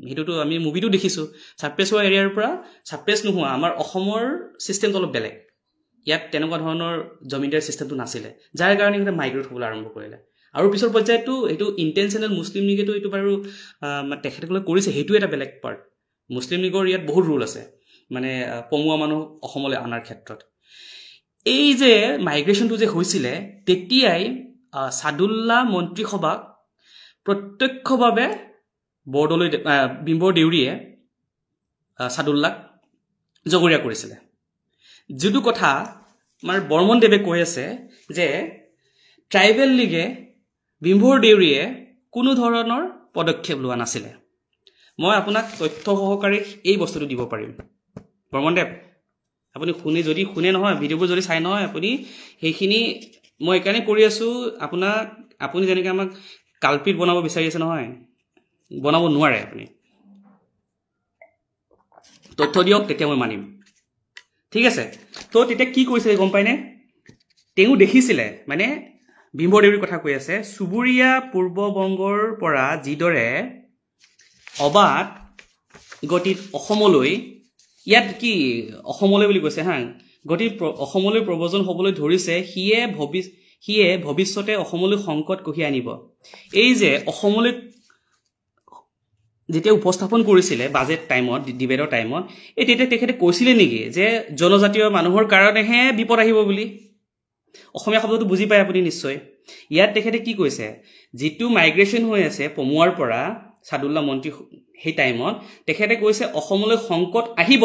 হেতুটো আমি মুভিটো দেখিছো সাপ্ৰেস হোৱা এৰিয়াৰ পৰা সাপ্ৰেস নোহোৱা আমাৰ অসমৰ সিস্টেমটো অলপ বেলেগ ইয়াত তেনেকুৱা ধৰণৰ জমিনদাৰ সিস্টেমটো নাছিলে যাৰ কাৰণে এটা মাইগ্ৰেট হ'বলৈ আৰম্ভ কৰিলে আৰু পিছৰ পৰ্যায়টো এটো ইন্টেনশনাল মুসলিম লীগেটো এটো বাৰু তেখেতসকলে কৰিছে হেতু এটা বেলেগ পাৰ্ট মুসলিম লীগৰ ইয়াত বহুত ৰুল আছে মানে পমুৱা মানুহ অসমলৈ আনাৰ ক্ষেত্ৰত এই যে মাইগ্ৰেশনটো যে হৈছিলে তেতিয়াই সাদুল্লা মন্ত্ৰীসভাক প্ৰত্যক্ষভাৱে বৰদলৈ বিম্বৰ দেউৰীয়ে সাদুল্লাক জগৰীয়া কৰিছিলে যেটো কথা আমাৰ বৰ্মন দেৱে কৈ আছে যে ট্ৰাইবেল লীগে বিম্বৰ দেউৰীয়ে কোনো ধৰণৰ পদক্ষেপ লোৱা নাছিলে মই আপোনাক তথ্য সহকাৰে এই বস্তুটো দিব পাৰিম বৰ্মন দেৱ আপুনি যদি শুনে নহয় ভিডিওবোৰ যদি চাই নহয় আপুনি সেইখিনি মই একানে কৰি আছো আপুনি যেনেকৈ আমাক কালপিত বনাব বিচাৰি আছে নহয় বনাব নোৱাৰে আপুনি তথ্য দিয়ক তেতিয়া মই মানিম ঠিক আছে তো তেতিয়া কি কৈছে গম পাইনে তেও দেখিছিলে মানে বিম্বৰ দেউৰীৰ কথা কৈ আছে সুবুৰীয়া পূৰ্ব বংগৰ পৰা যিদৰে অবাত গতিত অসমলৈ ইয়াত কি অসমলৈ বুলি কৈছে হা গতিত অসমলৈ প্ৰবজন হ'বলৈ ধৰিছে হিয়ে ভৱিষ্যতে অসমলৈ সংকট কঢ়িয়াই আনিব এই যে অসমলৈ যেতিয়া উপস্থাপন কৰিছিলে বাজেট টাইমত ডিবেটৰ টাইমত এই তেতিয়া তেখেতে কৈছিলে নেকি যে জনজাতীয় মানুহৰ কাৰণেহে বিপদ আহিব বুলি অসমীয়া শব্দটো বুজি পায় আপুনি নিশ্চয় ইয়াত তেখেতে কি কৈছে যেটো মাইগ্ৰেশন হৈ আছে পমুৱাৰ পৰা সাদুল্লা মন্ত্ৰী সেই টাইমত তেখেতে কৈছে অসমলৈ সংকট আহিব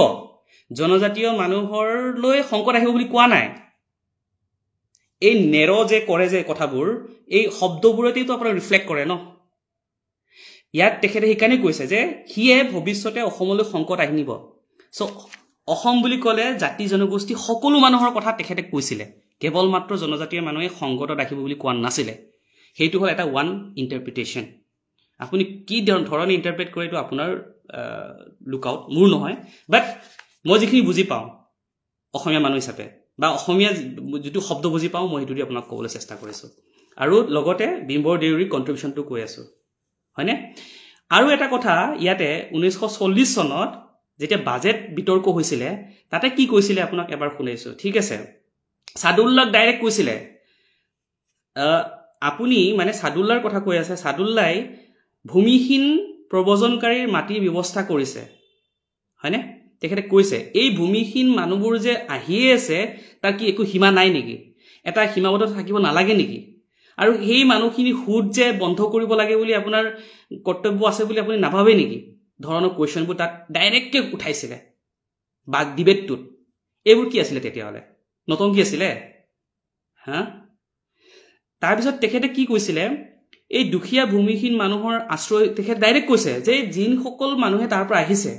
জনজাতীয় মানুহৰলৈ সংকট আহিব বুলি কোৱা নাই এই নেৰ যে কৰে যে কথাবোৰ এই শব্দবোৰতেই তো আপোনাৰ ৰিফ্লেক্ট কৰে ন ইয়াত তেখেতে হিকানে কৈছে যে হিয়ে ভৱিষ্যতে অসমলৈ সংকট আহিব সো অসম বুলি ক'লে জাতি জনগোষ্ঠী সকলো মানুহৰ কথা তেখেতে কৈছিলে কেৱল মাত্ৰ জনজাতীয় মানুহে সংকটত ৰাখিব বুলি কোৱা নাছিলে হেতু হল এটা ওয়ান ইন্টাৰপ্ৰিটেশন আপুনি কি ধৰণে ইন্টাৰপ্ৰেট কৰে তো আপোনাৰ লুক আউট মোৰ নহয় বাট মই যিখিনি বুজি পাওঁ অসমীয়া মানুহ হিচাপে বা অসমীয়া যেটো শব্দ বুজি পাওঁ মই হেতু আপোনাক ক'বলৈ চেষ্টা কৰিছো আৰু লগতে বিম্বৰ দেউৰীৰ কন্ট্ৰিবিউশনটো কৈ আছো হয়নে আৰু এটা কথা ইয়াতে 1940 চনত যেতিয়া বাজেট বিতৰ্ক হৈছিলে তাতে কি কৈছিলে আপোনাক এবাৰ শুনাইছো ঠিক আছে সাদুল্লাহক ডাইৰেক্ট কৈছিলে আপুনি মানে সাদুল্লাহৰ কথা কৈ আছে সাদুল্লাই ভূমিহীন প্ৰব্ৰজনকাৰীৰ মাটিৰ ব্যৱস্থা কৰিছে হয়নে তেখেতে কৈছে এই ভূমিহীন মানুহবোৰ যে আহিয়ে আছে তাৰ কি একো সীমা নাই নেকি এটা সীমাবদ্ধ থাকিব নালাগে নেকি আৰু এই মানুহখিনি সুদ যে বন্ধ কৰিব লাগে বুলি আপোনাৰ কৰ্তব্য আছে বুলি আপুনি নাভাবে নেকি ধৰণৰ কোৱেশ্চনবোৰ তাক ডাইৰেক্টকে উঠাইছিলে বা ডিবেটটোত এইবোৰ কি আছিলে তেতিয়াহলে নতুন কি আছিলে হা তাৰপিছত তেখেতে কি কৈছিলে এই দুখীয়া ভূমিহীন মানুহৰ আশ্ৰয় তেখেতে ডাইৰেক্ট কৈছে যে যিসকল মানুহে তাৰ পৰা আহিছে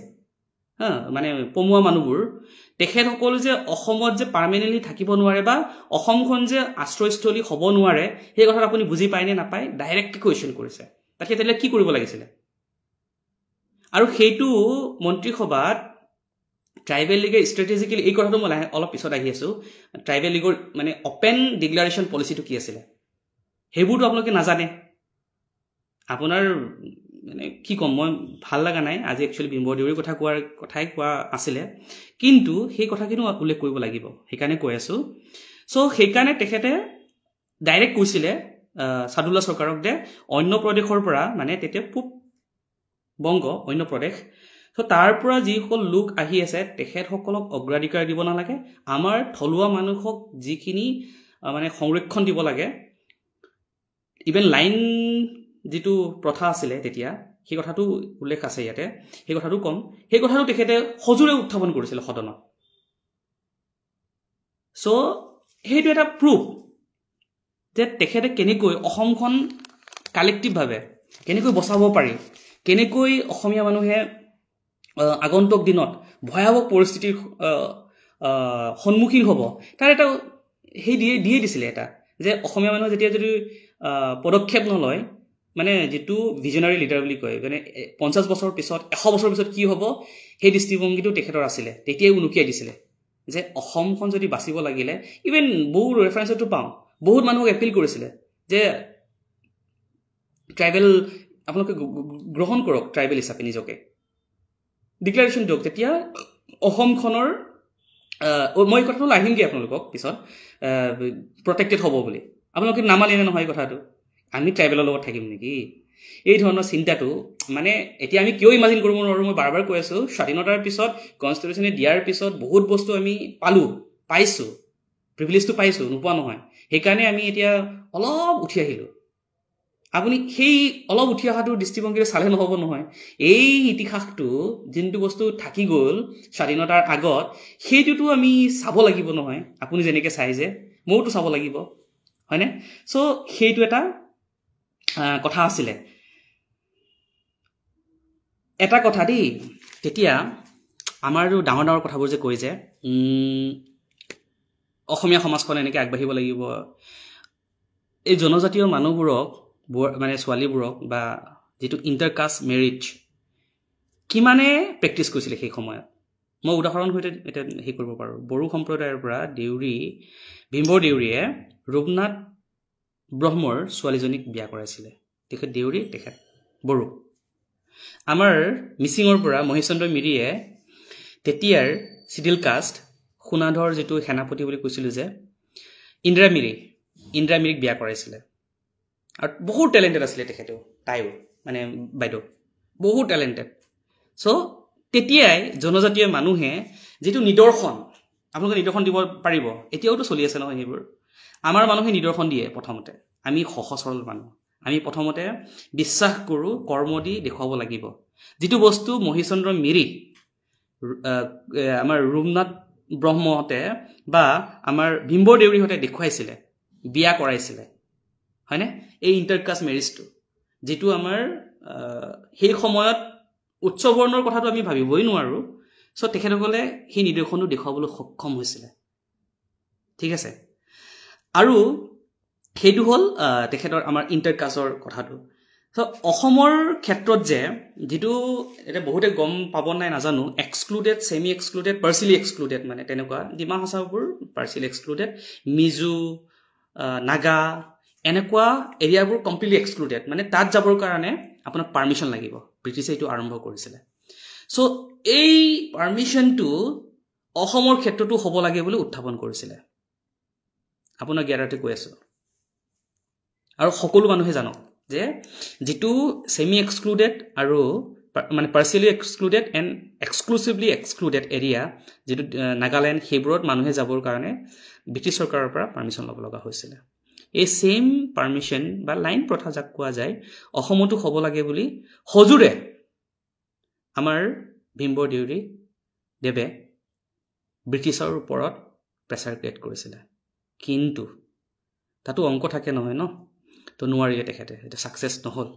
হা মানে পমুৱা মানুহবোৰ তেখেতসকল যে অসমত যে পাৰ্মানেণ্টলি থাকিব নোৱাৰে বা অসমখন যে আশ্ৰয়স্থলী হ'ব নোৱাৰে সেই কথা আপুনি বুজি পায় নে নাপায় ডাইৰেক্টলি কোৱেশ্চন কৰিছে তেখেতে কি কৰিব লাগিছিলে আৰু সেইটো মন্ত্ৰীসভাত ট্ৰাইবেল লীগৰ ষ্ট্ৰেটেজিকেলি এই কথাটো মই অলপ পিছত আহি আছো ট্ৰাইবেল লীগৰ মানে অপেন ডিক্লাৰেশ্যন পলিচিটো কি আছিলে সেইবোৰতো আপোনালোকে নাজানে আপোনাৰ মানে কি কম মই ভাল লগা নাই আজি একচুৱেলি বিম্বৰ দেউৰীৰ কথাই কোৱা আছিলে কিন্তু সেই কথাখিনি উল্লেখ কৰিব লাগিব সেইকাৰণে কৈ আছো চ' সেইকাৰণে তেখেতে ডাইৰেক্ট কৈছিলে সাদুল্লাহ চৰকাৰক যে অন্য প্ৰদেশৰ পৰা মানে তেতিয়া পূব বংগ অন্য প্ৰদেশ চ' তাৰ পৰা যিসকল লোক আহি আছে তেখেতসকলক অগ্ৰাধিকাৰ দিব নালাগে আমাৰ থলুৱা মানুহক যিখিনি মানে সংৰক্ষণ দিব লাগে ইভেন লাইন যিটো প্ৰথা আছিলে তেতিয়া সেই কথাটো উল্লেখ আছে ইয়াতে সেই কথাটো কম সেই কথাটো তেখেতে সজোৰে উত্থাপন কৰিছিল সদনত চ' সেইটো এটা প্ৰুফ যে তেখেতে কেনেকৈ অসমখন কালেক্টিভভাৱে কেনেকৈ বচাব পাৰি কেনেকৈ অসমীয়া মানুহে আগন্তুক দিনত ভয়াৱহ পৰিস্থিতিৰ সন্মুখীন হ'ব তাৰ এটা সেই দিয়ে দিছিলে এটা যে অসমীয়া মানুহে যেতিয়া যদি পদক্ষেপ নলয় মানে যেটো ভিজনাৰী লিডাৰ বুলি কয় মানে 50 বছৰ পিছত 100 বছৰ পিছত কি হ'ব সেই দৃষ্টিভংগীটো তেখেতৰ আছিলে তেতিয়াই উনুকিয়াই দিছিলে যে অসমখন যদি বাচিব লাগিলে ইভেন বহু ৰেফাৰেন্সটো পাওঁ বহুত মানুহক এপিল কৰিছিলে যে ট্ৰাইবেল আপোনালোকে গ্ৰহণ কৰক ট্ৰাইবেল হিচাপে নিজকে ডিক্লাৰেশ্যন দিয়ক তেতিয়া অসমখনৰ মই কথাটো আহিমগৈ আপোনালোকক পিছত প্ৰটেক্টেড হ'ব বুলি আপোনালোকে নামানিলে নহয় কথাটো আমি ট্ৰাইবেলৰ লগত থাকিম নেকি এই ধৰণৰ চিন্তাটো মানে এতিয়া আমি কিয় ইমাজিন কৰিব নোৱাৰো মই বাৰবাৰ কৈ আছো স্বাধীনতাৰ পিছত কনষ্টিটিউচনে দিয়াৰ পিছত বহুত বস্তু আমি পাইছো প্ৰিভিলেজটো পাইছো নোপোৱা নহয় সেইকাৰণে আমি এতিয়া অলপ উঠি আহিলো আপুনি সেই অলপ উঠি অহাটো দৃষ্টিভংগীৰে চালে নহ'ব নহয় এই ইতিহাসটো যোনটো বস্তু থাকি গ'ল স্বাধীনতাৰ আগত সেইটোতো আমি চাব লাগিব নহয় আপুনি যেনেকৈ চাই যে মইতো চাব লাগিব হয়নে চ' সেইটো এটা কথা আছিলে এটা কথা দেই তেতিয়া আমাৰ ডাঙৰ ডাঙৰ কথাবোৰ যে কৈ যে অসমীয়া সমাজখন এনেকৈ আগবাঢ়িব লাগিব এই জনজাতীয় মানুহবোৰক মানে ছোৱালীবোৰক বা যিটো ইণ্টাৰকাষ্ট মেৰিজ কিমানে প্ৰেক্টিছ কৰিছিলে সেই সময়ত মই উদাহৰণ সৈতে এটা হেৰি কৰিব পাৰোঁ বড়ো সম্প্ৰদায়ৰ পৰা ভীমবৰ দেউৰীয়ে ৰূপনাথ ব্ৰহ্মৰ ছোৱালীজনীক বিয়া কৰাইছিলে তেখেত দেউৰী তেখেত বড়ো আমাৰ মিচিঙৰ পৰা মহেশচন্দ্ৰ মিৰিয়ে তেতিয়াৰ চিডিল কাষ্ট সোণাধৰ যিটো সেনাপতি বুলি কৈছিলোঁ যে ইন্দিৰা মিৰিক বিয়া কৰাইছিলে আৰু বহুত টেলেণ্টেড আছিলে তেখেতেও তাইও মানে বাইদেউ বহুত টেলেণ্টেড চ' তেতিয়াই জনজাতীয় মানুহে যিটো নিদৰ্শন আপোনালোকে নিদৰ্শন দিব পাৰিব এতিয়াওতো চলি আছে নহয় সেইবোৰ আমাৰ মানুহে নিদৰ্শন দিয়ে প্ৰথমতে আমি সহজ সৰল মানুহ আমি প্ৰথমতে বিশ্বাস কৰোঁ কৰ্ম দি দেখুৱাব লাগিব যিটো বস্তু মহিচন্দ্ৰ মিৰি আমাৰ ৰূপনাথ ব্ৰহ্মহঁতে বা আমাৰ ভীমবৰ দেউৰীহঁতে দেখুৱাইছিলে বিয়া কৰাইছিলে হয়নে এই ইণ্টাৰকাষ্ট মেৰিজটো যিটো আমাৰ সেই সময়ত উচ্চবৰ্ণৰ কথাটো আমি ভাবিবই নোৱাৰোঁ চ' তেখেতসকলে সেই নিদৰ্শনটো দেখুৱাবলৈ সক্ষম হৈছিলে ঠিক আছে আৰু সেইটো হ'ল তেখেতৰ আমাৰ ইণ্টাৰকাষ্টৰ কথাটো চ' অসমৰ ক্ষেত্ৰত যে যিটো এতিয়া বহুতে গম পাব নাই নাজানো excluded semi excluded partially excluded মানে তেনেকুৱা ডিমা হাছাওবোৰ পাৰ্চিয়েলি এক্সক্লুডেড মিজো নাগা এনেকুৱা এৰিয়াবোৰ কমপ্লিটলি এক্সক্লুডেড মানে তাত যাবৰ কাৰণে আপোনাক পাৰ্মিশ্যন লাগিব ব্ৰিটিছে এইটো আৰম্ভ কৰিছিলে চ' এই পাৰ্মিশ্যনটো অসমৰ ক্ষেত্ৰতো হ'ব লাগে বুলি উত্থাপন কৰিছিলে আপোনাক ইয়াতে কৈ আছো আৰু সকলো মানুহে জানক যে যেটো সেমি এক্সক্লুডেড আৰু মানে partially excluded and exclusively excluded area যেটো নাগালেণ্ড হেবৰত মানুহে যাবৰ কাৰণে ব্ৰিটিছ চৰকাৰৰ পৰা পাৰ্মিশ্যন ল'ব লগা হৈছিল এই সেম পাৰ্মিশ্যন বা লাইন প্ৰথা যাক কোৱা যায় অসমতো হ'ব লাগে বুলি হজুৰে আমাৰ ভীমবৰ দেউৰী দেৱে ব্ৰিটিছৰ ওপৰত প্ৰেছাৰ ক্ৰিয়েট কৰিছিল কিন্তু তাতো অংক থাকে নহয় ন তো নোৱাৰিলে তেখেতে এটা সাকসেস নহল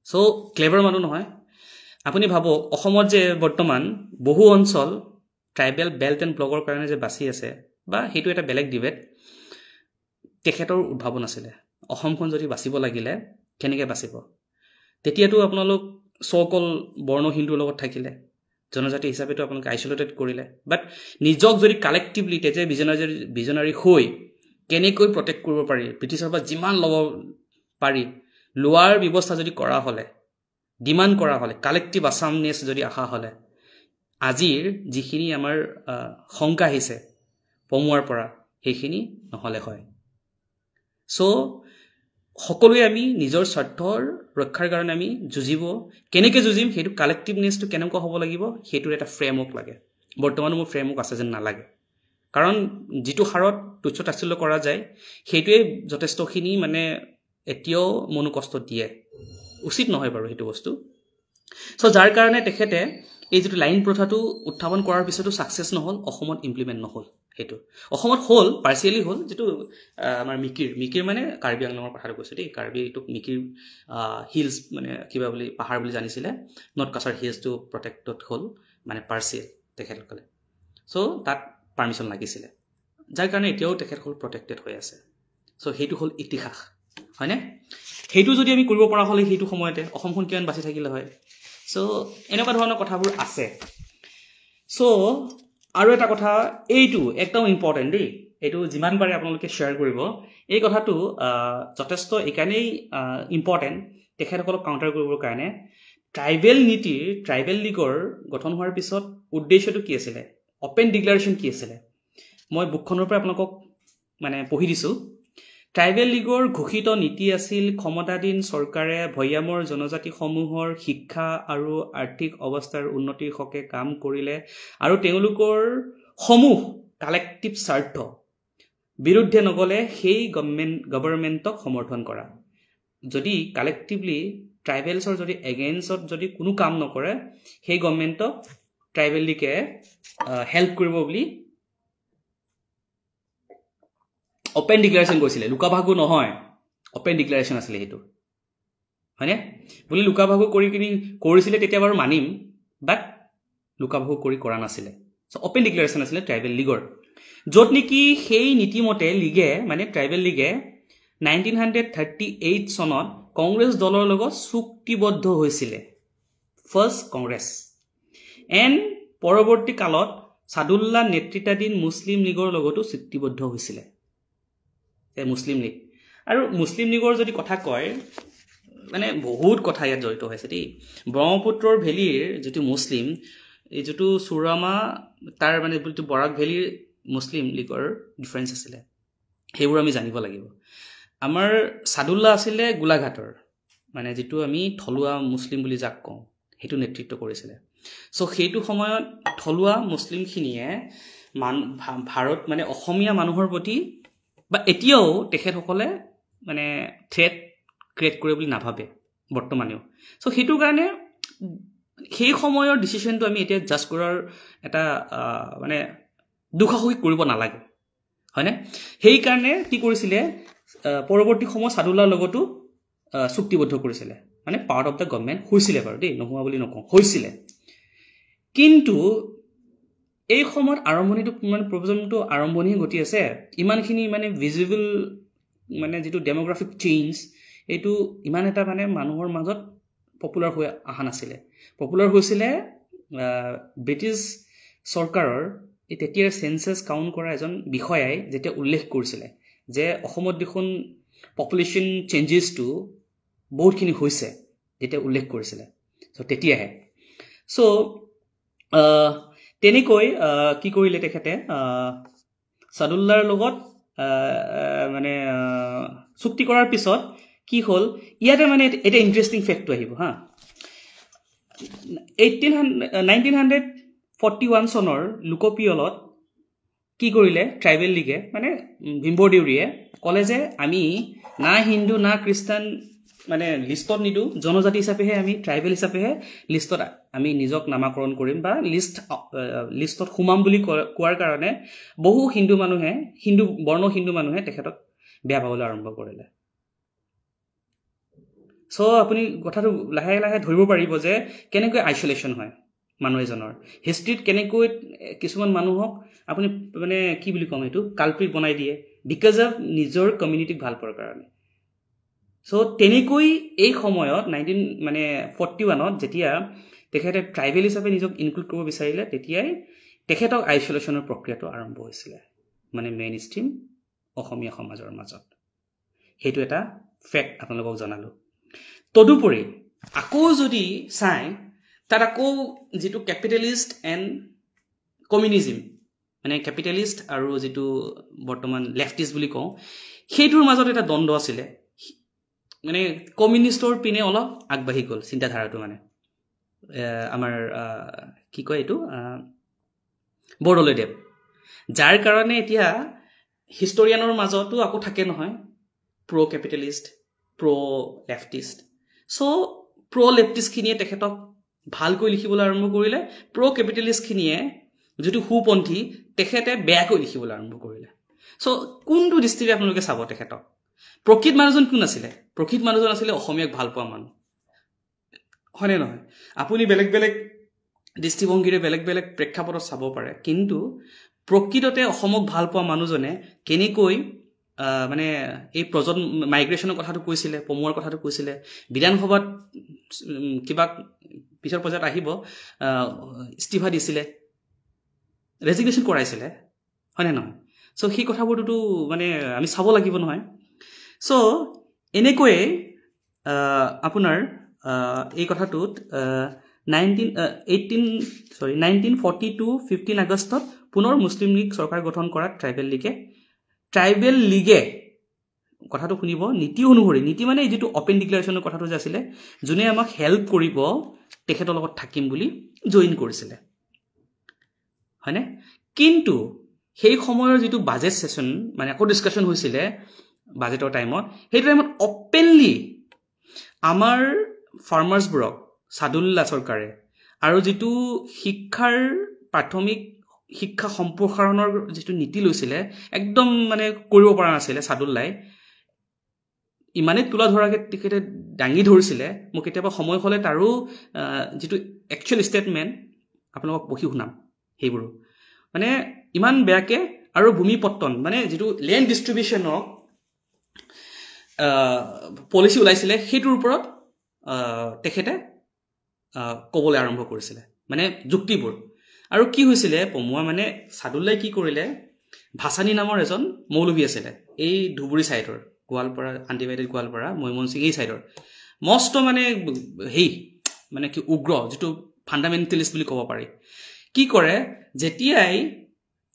সো ক্লেভাৰ মানুহ নহয় আপুনি ভাবো অসমত যে বৰ্তমান বহু অঞ্চল ট্ৰাইবেল বেল্ট এণ্ড ব্লকৰ কাৰণে যে বাছি আছে বা হেতু এটা বেলেগ ডিবেট তেখেতৰ উদ্ভাৱন আছিল অসমখন যদি বাছিব লাগিলে কেনেকৈ বাছিব তেতিয়াতো আপোনালোক সকল বৰ্ণ হিন্দুৰ লগত থাকিলে জনজাতি হিচাপেতো আপোনালোক আইসোলেটেড কৰিলে বাট নিজক যদি কালেক্টিভলি তেজে ভিজনাৰী হৈ কেনেকৈ প্ৰটেক্ট কৰিব পাৰি ব্ৰিটিছৰ পৰা যিমান ল'ব পাৰি লোৱাৰ ব্যৱস্থা যদি কৰা হলে ডিমান্ড কৰা হলে কালেক্টিভ আসামনেছ যদি আহা হলে আজিৰ যিখিনি আমাৰ শংকা আহিছে পমুৱাৰ পৰা সেইখিনি নহলে হয় সো সকলোৱে আমি নিজৰ স্বাৰ্থৰ ৰক্ষাৰ কাৰণে আমি যুঁজিব কেনেকৈ যুঁজিম হেতু কালেক্টিভনেছটো কেনেকৈ হ'ব লাগিব হেতুৰ এটা ফ্ৰেমৱৰ্ক লাগে বৰ্তমান মোৰ ফ্ৰেমৱৰ্ক আছে যেন নালাগে কাৰণ যেটো হাৰত তুচ্ছ তাচ্ছিল্য কৰা যায় হেতুৱে যথেষ্টখিনি মানে এতিয়াও মনো কষ্ট দিয়ে উচিত নহয় বাৰু হেতু বস্তু সো যাৰ কাৰণে তেখেতে এই যেটো লাইন প্ৰথাটো উত্থাপন কৰাৰ পিছতো সাকসেস নহল অসমত ইমপ্লিমেন্ট নহল হেতু অসমত হল পাৰ্সিয়ালি হল যেটো আমাৰ মিকিৰ মানে কাৰ্বি আংলঙৰ কথাটো কৈছো দেই কাৰ্বি এটো মিকিৰ হিলছ মানে কিবা বুলি পাহাৰ বুলি জানিছিলে not Cachar hills to protected হল মানে পাৰ্সিয়াল তেখেতসকলে সো তাত পাৰ্মিশ্যন লাগিছিলে যাৰ কাৰণে এতিয়াও তেখেতসকল প্ৰটেক্টেড হৈ আছে সো হেতু হল ইতিহাস হয়নে হেতু যদি আমি কৰিব পৰা হলে হেতু সময়তে অসমখন কিমান বাছি থাকিলে হয় সো এনেকুৱা ধৰণৰ কথাবোৰ আছে সো আৰু এটা কথা এইটো একদম ইম্পৰ্টেন্ট দেই এইটো যিমান পাৰে আপোনালোকে শেয়াৰ কৰিব এই কথাটো যথেষ্ট একানেই ইম্পৰ্টেন্ট তেখেতসকলক কাউন্টাৰ কৰিবৰ কাৰণে ট্ৰাইবেল নীতিৰ ট্ৰাইবেল লীগৰ গঠন হোৱাৰ পিছত উদ্দেশ্যটো কি আছিল ওপেন ডিক্লাৰেশ্যন কি আছিল মই বুকখনৰ পৰা আপোনালোকক মানে পঢ়ি দিছো ট্ৰাইবেল লীগৰ ঘোষিত নীতি আছিল ক্ষমতাধীন চৰকাৰে ভৈয়ামৰ জনজাতি সমূহৰ শিক্ষা আৰু আৰ্থিক অৱস্থাৰ উন্নতিৰ হকে কাম কৰিলে আৰু তেওঁলোকৰ সমূহ কালেক্টিভ স্বাৰ্থ বিৰুদ্ধে নগলে সেই গভৰ্ণমেণ্টক সমৰ্থন কৰা যদি কালেক্টিভলি ট্ৰাইবেলছৰ যদি এগেইনষ্টত যদি কোনো কাম নকৰে সেই গভৰ্ণমেণ্টক ট্ৰাইবেল লীগে হেল্প কৰিব বুলি ওপেন ডিক্লাৰেশ্যন কৰিছিলে লুকাভাগু নহয় ওপেন ডিক্লাৰেশ্যন আছিল হেতু হয়নে বুলি লুকাভাগু কৰি কিনি কৰিছিলে তেতিয়া বাৰু মানিম বাট লুকাভাগু কৰি কৰা নাছিলে সো ওপেন ডিক্লাৰেশ্যন আছিল ট্ৰাইবেল লীগৰ য'ত নেকি সেই নীতিমতে লীগে মানে ট্ৰাইবেল লীগে 1938 চনত কংগ্ৰেছ দলৰ লগত চুক্তিবদ্ধ হৈছিল ফাৰ্ষ্ট কংগ্ৰেছ এণ্ড পৰৱৰ্তী কালত সাদুল্লাহ নেতৃত্বাধীন মুছলিম লীগৰ লগতো চুক্তিবদ্ধ হৈছিল মুছলিম লীগ আৰু মুছলিম লীগৰ যদি কথা কয় মানে বহুত কথা ইয়াত জড়িত হৈছে দেই ব্ৰহ্মপুত্ৰৰ ভেলীৰ যেটো মুছলিম এই যেটো সুৰামা তাৰ মানে যেটো বৰাক ভেলীৰ মুছলিম লীগৰ ডিফাৰেন্স আছিল হেবোৰ আমি জানিব লাগিব আমাৰ সাদুল্লাহ আছিল গোলাঘাটৰ মানে যেটো আমি থলুৱা মুছলিম বুলি যাক কওঁ হেতু নেতৃত্ব কৰিছিল সো হেতু সময়ত থলুৱা মুছলিম খিনিয়ে ভাৰত মানে অসমীয়া মানুহৰ প্ৰতি বা এতিয়াও তেখেতসকলে মানে থ্ৰেট ক্ৰিয়েট কৰে বুলি নাভাবে বৰ্তমানেও সো হেতু কাৰণে সেই সময়ৰ ডিসিশনটো আমি এতিয়া জাজ কৰাৰ এটা মানে দুখাসুখী কৰিব নালাগে হয়নে সেই কাৰণে কি কৰিছিলে পৰৱৰ্তী সময় সাদুল্লাহৰ লগতো চুক্তিবদ্ধ কৰিছিল মানে পাৰ্ট অফ দা গভৰ্ণমেণ্ট হৈছিল বাৰু দেই নোহোৱা বুলি নকওঁ হৈছিল কিন্তু এই সময়ত আৰম্ভণিটো মানে প্ৰবলেমটো আৰম্ভণি গতি আছে ইমানখিনি মানে ভিজিবল মানে যেটো ডেমোগ্ৰাফিক চেঞ্জ এটো ইমান এটা মানে মানুহৰ মাজত পপুলাৰ হৈ আহা নাছিল পপুলাৰ হৈছিল ব্ৰিটিছ চৰকাৰৰ এই তেতিয়াৰ সেন্সাস কাউন্ট কৰা এজন বিষয়াই যেটা উল্লেখ কৰিছিল যে অসমত দেখোন পপুলেশন চেঞ্জেস টু বহুতখিনি হৈছে যেটা উল্লেখ কৰিছিল সো তেতিয়াহে সো তেনেকৈ কি কৰিলে তেখেতে সাদুল্লাৰ লগত মানে চুক্তি কৰাৰ পিছত কি হ'ল ইয়াতে মানে এটা ইণ্টাৰেষ্টিং ফেক্টটো আহিব হা 1941 চনৰ লোকপিয়লত কি কৰিলে ট্ৰাইবেল লীগে মানে ভীমবৰ দেউৰীয়ে ক'লে যে আমি না হিন্দু না খ্ৰীষ্টান মানে লিষ্টত নিদো জনজাতি হিচাপেহে আমি ট্ৰাইবেল হিচাপেহে লিষ্টত আমি নিজক নামাকৰণ কৰিম বা লিষ্টত সোমাম বুলি কোৱাৰ কাৰণে বহু বৰ্ণ হিন্দু মানুহে তেখেতক বেয়া পাবলৈ আৰম্ভ কৰিলে সো আপুনি কথাটো লাহে লাহে ধৰিব পাৰিব যে কেনেকৈ আইচোলেশ্যন হয় মানুহ এজনৰ হিষ্ট্ৰীত কেনেকৈ কিছুমান মানুহক আপুনি মানে কি বুলি কম এইটো কালপ্ৰিট বনাই দিয়ে বিকজ অফ নিজৰ কমিউনিটিক ভাল পোৱাৰ কাৰণে সো তেনেকৈ এই সময়ত 1941ত যেতিয়া তেখেতে ট্ৰাইবেল হিচাপে নিজক ইনক্লুড কৰিব বিচাৰিলে তেতিয়াই তেখেতক আইচোলেশ্যনৰ প্ৰক্ৰিয়াটো আৰম্ভ হৈছিলে মানে মেইন ষ্ট্ৰীম অসমীয়া সমাজৰ মাজত সেইটো এটা ফেক্ট আপোনালোকক জনালো তদুপৰি আকৌ যদি চাই তাত আকৌ যিটো কেপিটেলিষ্ট এণ্ড কমিউনিজিম মানে কেপিটেলিষ্ট আৰু যিটো বৰ্তমান লেফটিষ্ট বুলি কওঁ সেইটোৰ মাজত এটা দ্বন্দ্ব আছিলে মানে কমিউনিষ্টৰ পিনে অলপ আগবাঢ়ি গ'ল চিন্তাধাৰাটো মানে আমাৰ কি কয় এইটো বৰদলৈদেৱ যাৰ কাৰণে এতিয়া হিষ্টৰিয়ানৰ মাজতো আকৌ থাকে নহয় প্ৰ' কেপিটেলিষ্ট প্ৰ' লেফটিষ্ট সো প্ৰ' লেফটিষ্টখিনিয়ে তেখেতক ভালকৈ লিখিবলৈ আৰম্ভ কৰিলে প্ৰ' কেপিটেলিষ্টখিনিয়ে যিটো সুপন্থী তেখেতে বেয়াকৈ লিখিবলৈ আৰম্ভ কৰিলে সো কোনটো দৃষ্টিৰে আপোনালোকে চাব তেখেতক প্ৰকৃত মানুহজন কোন আছিলে প্ৰকৃত মানুহজন আছিলে অসমীয়াক ভাল পোৱা মানুহ হয়নে নহয় আপুনি বেলেগ বেলেগ দৃষ্টিভংগীৰে বেলেগ বেলেগ প্ৰেক্ষাপটত চাব পাৰে কিন্তু প্ৰকৃততে অসমক ভাল পোৱা মানুহজনে কেনেকৈ মানে এই মাইগ্ৰেশ্যনৰ কথাটো কৈছিলে পমুৱাৰ কথাটো কৈছিলে বিধানসভাত কিবা পিছৰ পৰ্যায়ত আহিব ইস্তিফা দিছিলে ৰেজিগনেশ্যন কৰাইছিলে হয়নে নহয় সো সেই কথাবোৰতো মানে আমি চাব লাগিব নহয় সো এনেকৈয়ে আপোনাৰ এই কথাটোত 1942 আগষ্টত পুনৰ মুছলিম লীগ চৰকাৰ গঠন কৰাত ট্ৰাইবেল লীগে কথাটো শুনিব নীতি অনুসৰি নীতি মানে যিটো অপেন ডিক্লেৰেশ্যনৰ কথাটো যে আছিলে যোনে আমাক হেল্প কৰিব তেখেতৰ লগত থাকিম বুলি জইন কৰিছিলে হয়নে কিন্তু সেই সময়ৰ যিটো বাজেট সেশ্যন মানে আকৌ ডিছকাশ্যন হৈছিলে বাজেটৰ টাইমত সেইটো টাইমত অপেনলি আমাৰ ফাৰ্মাৰ্ছবোৰক সাদুল্লা চৰকাৰে আৰু যিটো শিক্ষাৰ প্ৰাথমিক শিক্ষা সম্প্ৰসাৰণৰ যিটো নীতি লৈছিলে একদম মানে কৰিব পৰা নাছিলে সাদুল্লাই ইমানে তোলা ধৰাকে তেখেতে দাঙি ধৰিছিলে মোক কেতিয়াবা সময় হ'লে তাৰো যিটো একচুৱেল ষ্টেটমেণ্ট আপোনালোকক পঢ়ি শুনাম সেইবোৰো মানে ইমান বেয়াকে আৰু ভূমিপত্তন মানে যিটো লেণ্ড ডিষ্ট্ৰিবিউশ্যনক পলিচি ওলাইছিলে সেইটোৰ ওপৰত তেখেতে ক'বলৈ আৰম্ভ কৰিছিলে মানে যুক্তিবোৰ আৰু কি হৈছিলে পমুৱা মানে সাদুল্লাই কি কৰিলে ভাসানী নামৰ এজন মৌলবী আছিলে এই ধুবুৰী ছাইডৰ গোৱালপাৰা আণ্টিবাইটেড গোৱালপাৰা মৈমনসিং এই ছাইডৰ মস্ত মানে মানে কি উগ্ৰ যিটো ফাণ্ডামেণ্টেলিষ্ট বুলি ক'ব পাৰি কি কৰে যেতিয়াই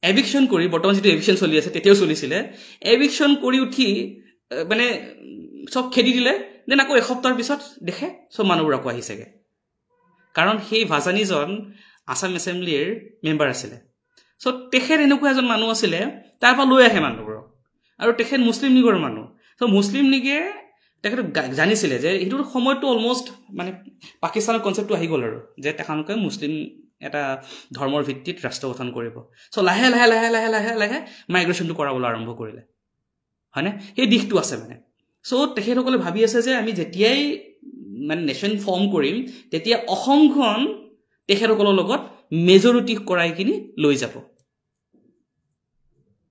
এভিকশ্যন কৰি বৰ্তমান যিটো এভিকশ্যন চলি আছে তেতিয়াও চলিছিলে এভিকশ্যন কৰি উঠি মানে চব খেদি দিলে দেন আকৌ এসপ্তাহৰ পিছত দেখে চব মানুহবোৰ আকৌ আহিছেগৈ কাৰণ সেই ভাসানীজন আছাম এছেম্বলিৰ মেম্বাৰ আছিলে সো তেখেত এনেকুৱা এজন মানুহ আছিলে তাৰ পৰা লৈ আহে মানুহবোৰক আৰু তেখেত মুছলিম লীগৰ মানুহ সো মুছলিম লীগে তেখেতক জানিছিলে যে সেইটো সময়তো অলমষ্ট মানে পাকিস্তানৰ কনচেপ্টটো আহি গ'ল আৰু যে তেখেতলোকে মুছলিম এটা ধৰ্মৰ ভিত্তিত ৰাষ্ট্ৰ গঠন কৰিব সো লাহে লাহে লাহে লাহে লাহে লাহে মাইগ্ৰেশ্যনটো কৰাবলৈ আৰম্ভ কৰিলে হয়নে সেই দিশটো আছে মানে সো তেখেতসকলে ভাবি আছে যে আমি যেতিয়াই মানে নেশ্যন ফৰ্ম কৰিম তেতিয়া অসমখন তেখেতসকলৰ লগত মেজৰিটি কৰাই কিনি লৈ যাব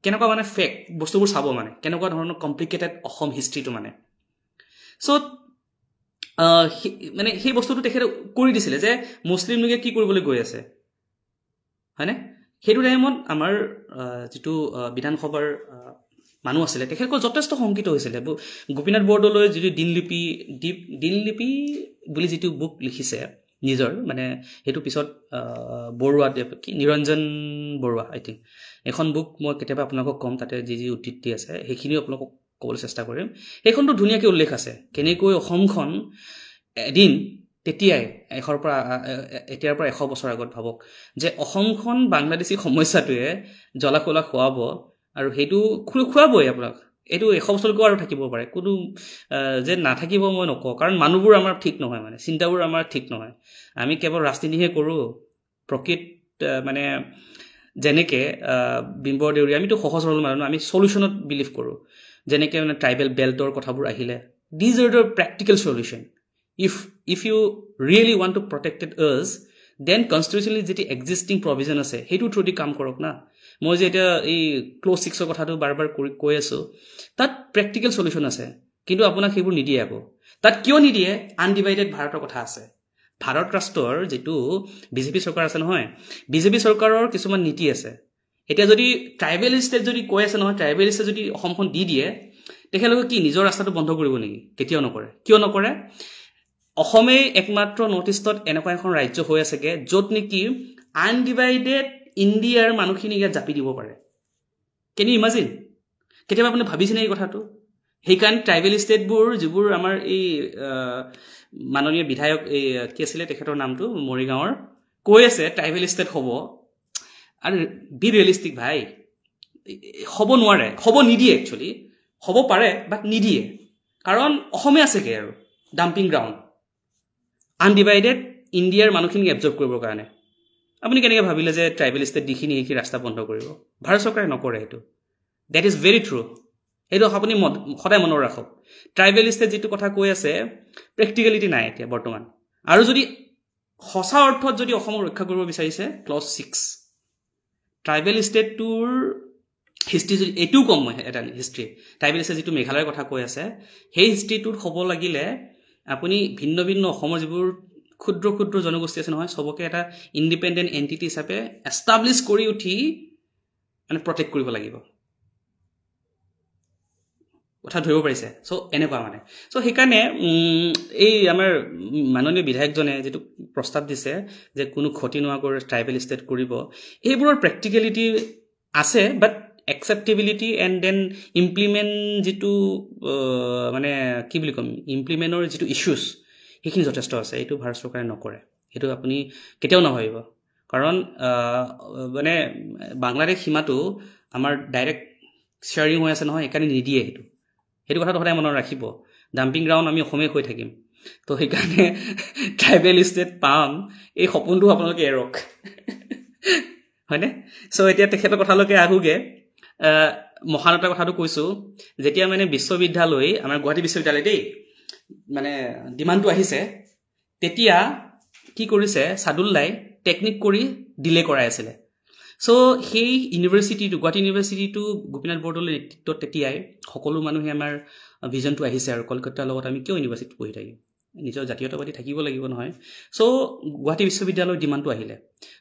কেনেকুৱা মানে ফেক্ট বস্তুবোৰ চাব মানে কেনেকুৱা ধৰণৰ কমপ্লিকেটেড অসম হিষ্ট্ৰীটো মানে সো মানে সেই বস্তুটো তেখেতে কৰি দিছিলে যে মুছলিম লীগে কি কৰিবলৈ গৈ আছে হয়নে সেইটো টাইমত আমাৰ যিটো বিধানসভাৰ মানুহ আছিলে তেখেতসকল যথেষ্ট শংকিত হৈছিলে গোপীনাথ বৰদলৈ যিটো দিনলিপি বুলি যিটো বুক লিখিছে নিজৰ মানে সেইটো পিছত বৰুৱা কি নিৰঞ্জন বৰুৱা আই থিংক এখন বুক মই কেতিয়াবা আপোনালোকক ক'ম তাতে যি যি উদ্ধৃতি আছে সেইখিনিও আপোনালোকক ক'বলৈ চেষ্টা কৰিম সেইখনটো ধুনীয়াকৈ উল্লেখ আছে কেনেকৈ অসমখন এদিন তেতিয়াই এতিয়াৰ পৰা 100 বছৰ আগত ভাবক যে অসমখন বাংলাদেশী সমস্যাটোৱে জলাকলা খুৱাব আৰু সেইটো খুৱাবই আপোনাক এইটো 100 বছৰলৈকে আৰু থাকিব পাৰে কোনো যে নাথাকিব মই নকওঁ কাৰণ মানুহবোৰ আমাৰ ঠিক নহয় মানে চিন্তাবোৰ আমাৰ ঠিক নহয় আমি কেৱল ৰাজনীতিহে কৰোঁ প্ৰকৃত মানে যেনেকৈ বিম্বৰ দেউৰী আমিতো সহজ সৰল মানুহ আমি সলিউশ্যনত বিলিভ কৰোঁ যেনেকৈ মানে ট্ৰাইবেল বেল্টৰ কথাবোৰ আহিলে these are the practical solution if you really want to protect us then constitutionally যেটি existing provision আছে হেতু থ্ৰুদি কাম কৰক না মই যে এটা এই ক্লোজ 6 ৰ কথাটো বাৰবাৰ কৈ আছো তাত প্ৰেক্টিকেল সলিউশ্যন আছে কিন্তু আপোনাক সেইবোৰ নিদিয়ে আকৌ তাত কিয় নিদিয়ে আনডিভাইডেড ভাৰতৰ কথা আছে ভাৰত ৰাষ্ট্ৰৰ যেটো বিজেপি চৰকাৰ আছে নহয় বিজেপি চৰকাৰৰ কিছুমান নীতি আছে এটা যদি ট্ৰাইবেলিষ্টে যদি কৈ আছে নহয় ট্ৰাইবেলিষ্টে যদি অসমখন দি দিয়ে তেখেতলোকে কি নিজৰ ৰাস্তাটো বন্ধ কৰিব নেকি কেতিয়াও নকৰে কিয় নকৰে অসমে একমাত্ৰ নৰ্থ ইষ্টত এনেকুৱা এখন ৰাজ্য হৈ আছেগে য'ত নেকি আনডিভাইডেড ইণ্ডিয়াৰ মানুহখিনি ইয়াত জাপি দিব পাৰে কেন ইউ ইমাজিন কেতিয়াবা আপুনি ভাবিছেনে এই কথাটো সেইকাৰণে ট্ৰাইবেল ষ্টেটবোৰ যিবোৰ আমাৰ এই মাননীয় বিধায়ক এই কি আছিলে তেখেতৰ নামটো মৰিগাঁৱৰ কৈ আছে ট্ৰাইবেল ষ্টেট হ'ব আৰু বি ৰিয়েলিষ্টিক ভাই হ'ব নোৱাৰে হ'ব নিদিয়ে একচুৱেলি হ'ব পাৰে বাট নিদিয়ে কাৰণ অসমে আছেগে আৰু ডাম্পিং গ্ৰাউণ্ড আনডিভাইডেড ইণ্ডিয়াৰ মানুহখিনি এবজৰ্ব কৰিবৰ কাৰণে আপুনি কেনেকৈ ভাবিলে যে ট্ৰাইবেল ষ্টেট দিখিনি এইখিনি ৰাস্তা বন্ধ কৰিব ভাৰত চৰকাৰে নকৰে এইটো ডেট ইজ ভেৰি ট্ৰু এইটো আপুনি সদায় মনত ৰাখক ট্ৰাইবেল ষ্টেট যিটো কথা কৈ আছে প্ৰেক্টিকেলিটি নাই এতিয়া বৰ্তমান আৰু যদি সঁচা অৰ্থত যদি অসমক ৰক্ষা কৰিব বিচাৰিছে ক্লজ 6 ট্ৰাইবেল ষ্টেটটোৰ হিষ্ট্ৰী যদি এইটোও কম মই এটা হিষ্ট্ৰী ট্ৰাইবেল ষ্টেট যিটো মেঘালয়ৰ কথা কৈ আছে সেই হিষ্ট্ৰীটোত হ'ব লাগিলে আপুনি ভিন্ন ভিন্ন অসমৰ যিবোৰ ক্ষুদ্ৰ ক্ষুদ্ৰ জনগোষ্ঠী আছে নহয় সবকে এটা ইণ্ডিপেণ্ডেণ্ট এণ্টিটি হিচাপে এষ্টাব্লিছ কৰি উঠি মানে প্ৰটেক্ট কৰিব লাগিব কথা ধৰিব পাৰিছে চ' এনেকুৱা মানে চ' সেইকাৰণে এই আমাৰ মাননীয় বিধায়কজনে যিটো প্ৰস্তাৱ দিছে যে কোনো ক্ষতি নোহোৱাকৈ ট্ৰাইবেল ষ্টেট কৰিব এইবোৰৰ প্ৰেক্টিকেলিটি আছে বাট একচেপ্টেবিলিটি এণ্ড দেন ইমপ্লিমেণ্ট যিটো মানে কি বুলি ক'ম ইমপ্লিমেণ্টৰ যিটো ইছ্যুজ সেইখিনি যথেষ্ট আছে এইটো ভাৰত চৰকাৰে নকৰে সেইটো আপুনি কেতিয়াও নাভাবিব কাৰণ মানে বাংলাদেশ সীমাটো আমাৰ ডাইৰেক্ট শ্বেয়াৰিং হৈ আছে নহয় সেইকাৰণে নিদিয়ে সেইটো কথাটো সদায় মনত ৰাখিব ডাম্পিং গ্ৰাউণ্ড আমি অসমীয়া হৈ থাকিম তো সেইকাৰণে ট্ৰাইবেল ষ্টেট পাম এই সপোনটো আপোনালোকে এৰক হয়নে চ' এতিয়া তেখেতৰ কথালৈকে আহোগে মহানতাৰ কথাটো কৈছোঁ যেতিয়া মানে বিশ্ববিদ্যালয় আমাৰ গুৱাহাটী বিশ্ববিদ্যালয় দেই মানে ডিমাণ্ডটো আহিছে তেতিয়া কি কৰিছে সাদুল্লাই টেকনিক কৰি ডিলে কৰাই আছিলে চ' সেই ইউনিভাৰ্চিটিটো গুৱাহাটী ইউনিভাৰ্চিটিটো গোপীনাথ বৰদলৈৰ নেতৃত্বত তেতিয়াই সকলো মানুহে আমাৰ ভিজনটো আহিছে আৰু কলকাতাৰ লগত আমি কিয় ইউনিভাৰ্চিটিত পঢ়ি থাকিম নিজৰ জাতীয়তাবাদী থাকিব লাগিব নহয় চ' গুৱাহাটী বিশ্ববিদ্যালয়ৰ ডিমাণ্ডটো আহিলে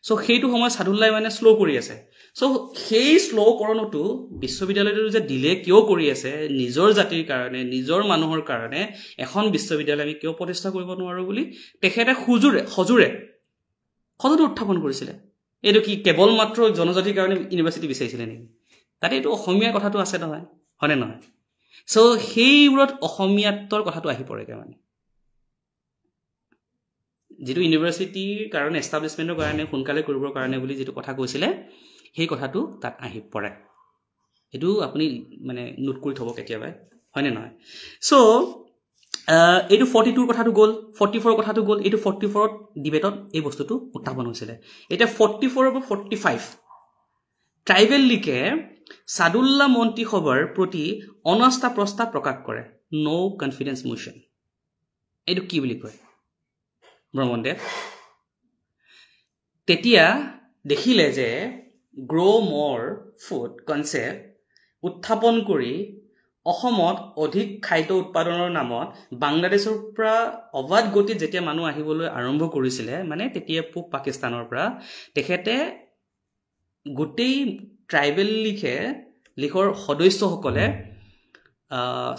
চ' সেইটো সময়ত সাদুল্লাই মানে শ্ল' কৰি আছে চ' সেই শ্ল'কৰণটো বিশ্ববিদ্যালয়টো যে ডিলে কিয় কৰি আছে নিজৰ জাতিৰ কাৰণে নিজৰ মানুহৰ কাৰণে এখন বিশ্ববিদ্যালয় আমি কিয় প্ৰতিষ্ঠা কৰিব নোৱাৰোঁ বুলি তেখেতে সজোৰে উত্থাপন কৰিছিলে এইটো কি কেৱল মাত্ৰ জনজাতিৰ কাৰণে ইউনিভাৰ্চিটি বিচাৰিছিলে নেকি তাতে এইটো অসমীয়া কথাটো আছে নহয় হয়নে নহয় চ' সেইবোৰত অসমীয়াত্বৰ কথাটো আহি পৰেগৈ মানে যিটো ইউনিভাৰ্চিটিৰ কাৰণে এষ্টাব্লিছমেণ্টৰ কাৰণে সোনকালে কৰিবৰ কাৰণে বুলি যিটো কথা কৈছিলে সেই কথাটো তাত আহি পৰে এইটো আপুনি মানে নোট কৰি থ'ব কেতিয়াবা হয়নে নহয় চ' এইটো 42ৰ কথাটো গ'ল 44ৰ কথাটো গ'ল এইটো 44ত ডিবেটত এই বস্তুটো উত্থাপন হৈছিলে এতিয়া 44ৰ পৰা 45 ট্ৰাইবেল লীগে সাদুল্লা মন্ত্ৰীসভাৰ প্ৰতি অনাস্থা প্ৰস্তাৱ প্ৰকাশ কৰে নো কনফিডেন্স মোশ্যন এইটো কি বুলি কয় ব্ৰহ্মদেৱ তেতিয়া দেখিলে যে গ্ৰ' মোৰ ফুড কনচেপ্ট উত্থাপন কৰি অসমত অধিক খাদ্য উৎপাদনৰ নামত বাংলাদেশৰ পৰা অবাধ গতিত যেতিয়া মানুহ আহিবলৈ আৰম্ভ কৰিছিলে মানে তেতিয়া পূব পাকিস্তানৰ পৰা তেখেতে গোটেই ট্ৰাইবেল লীগৰ সদস্যসকলে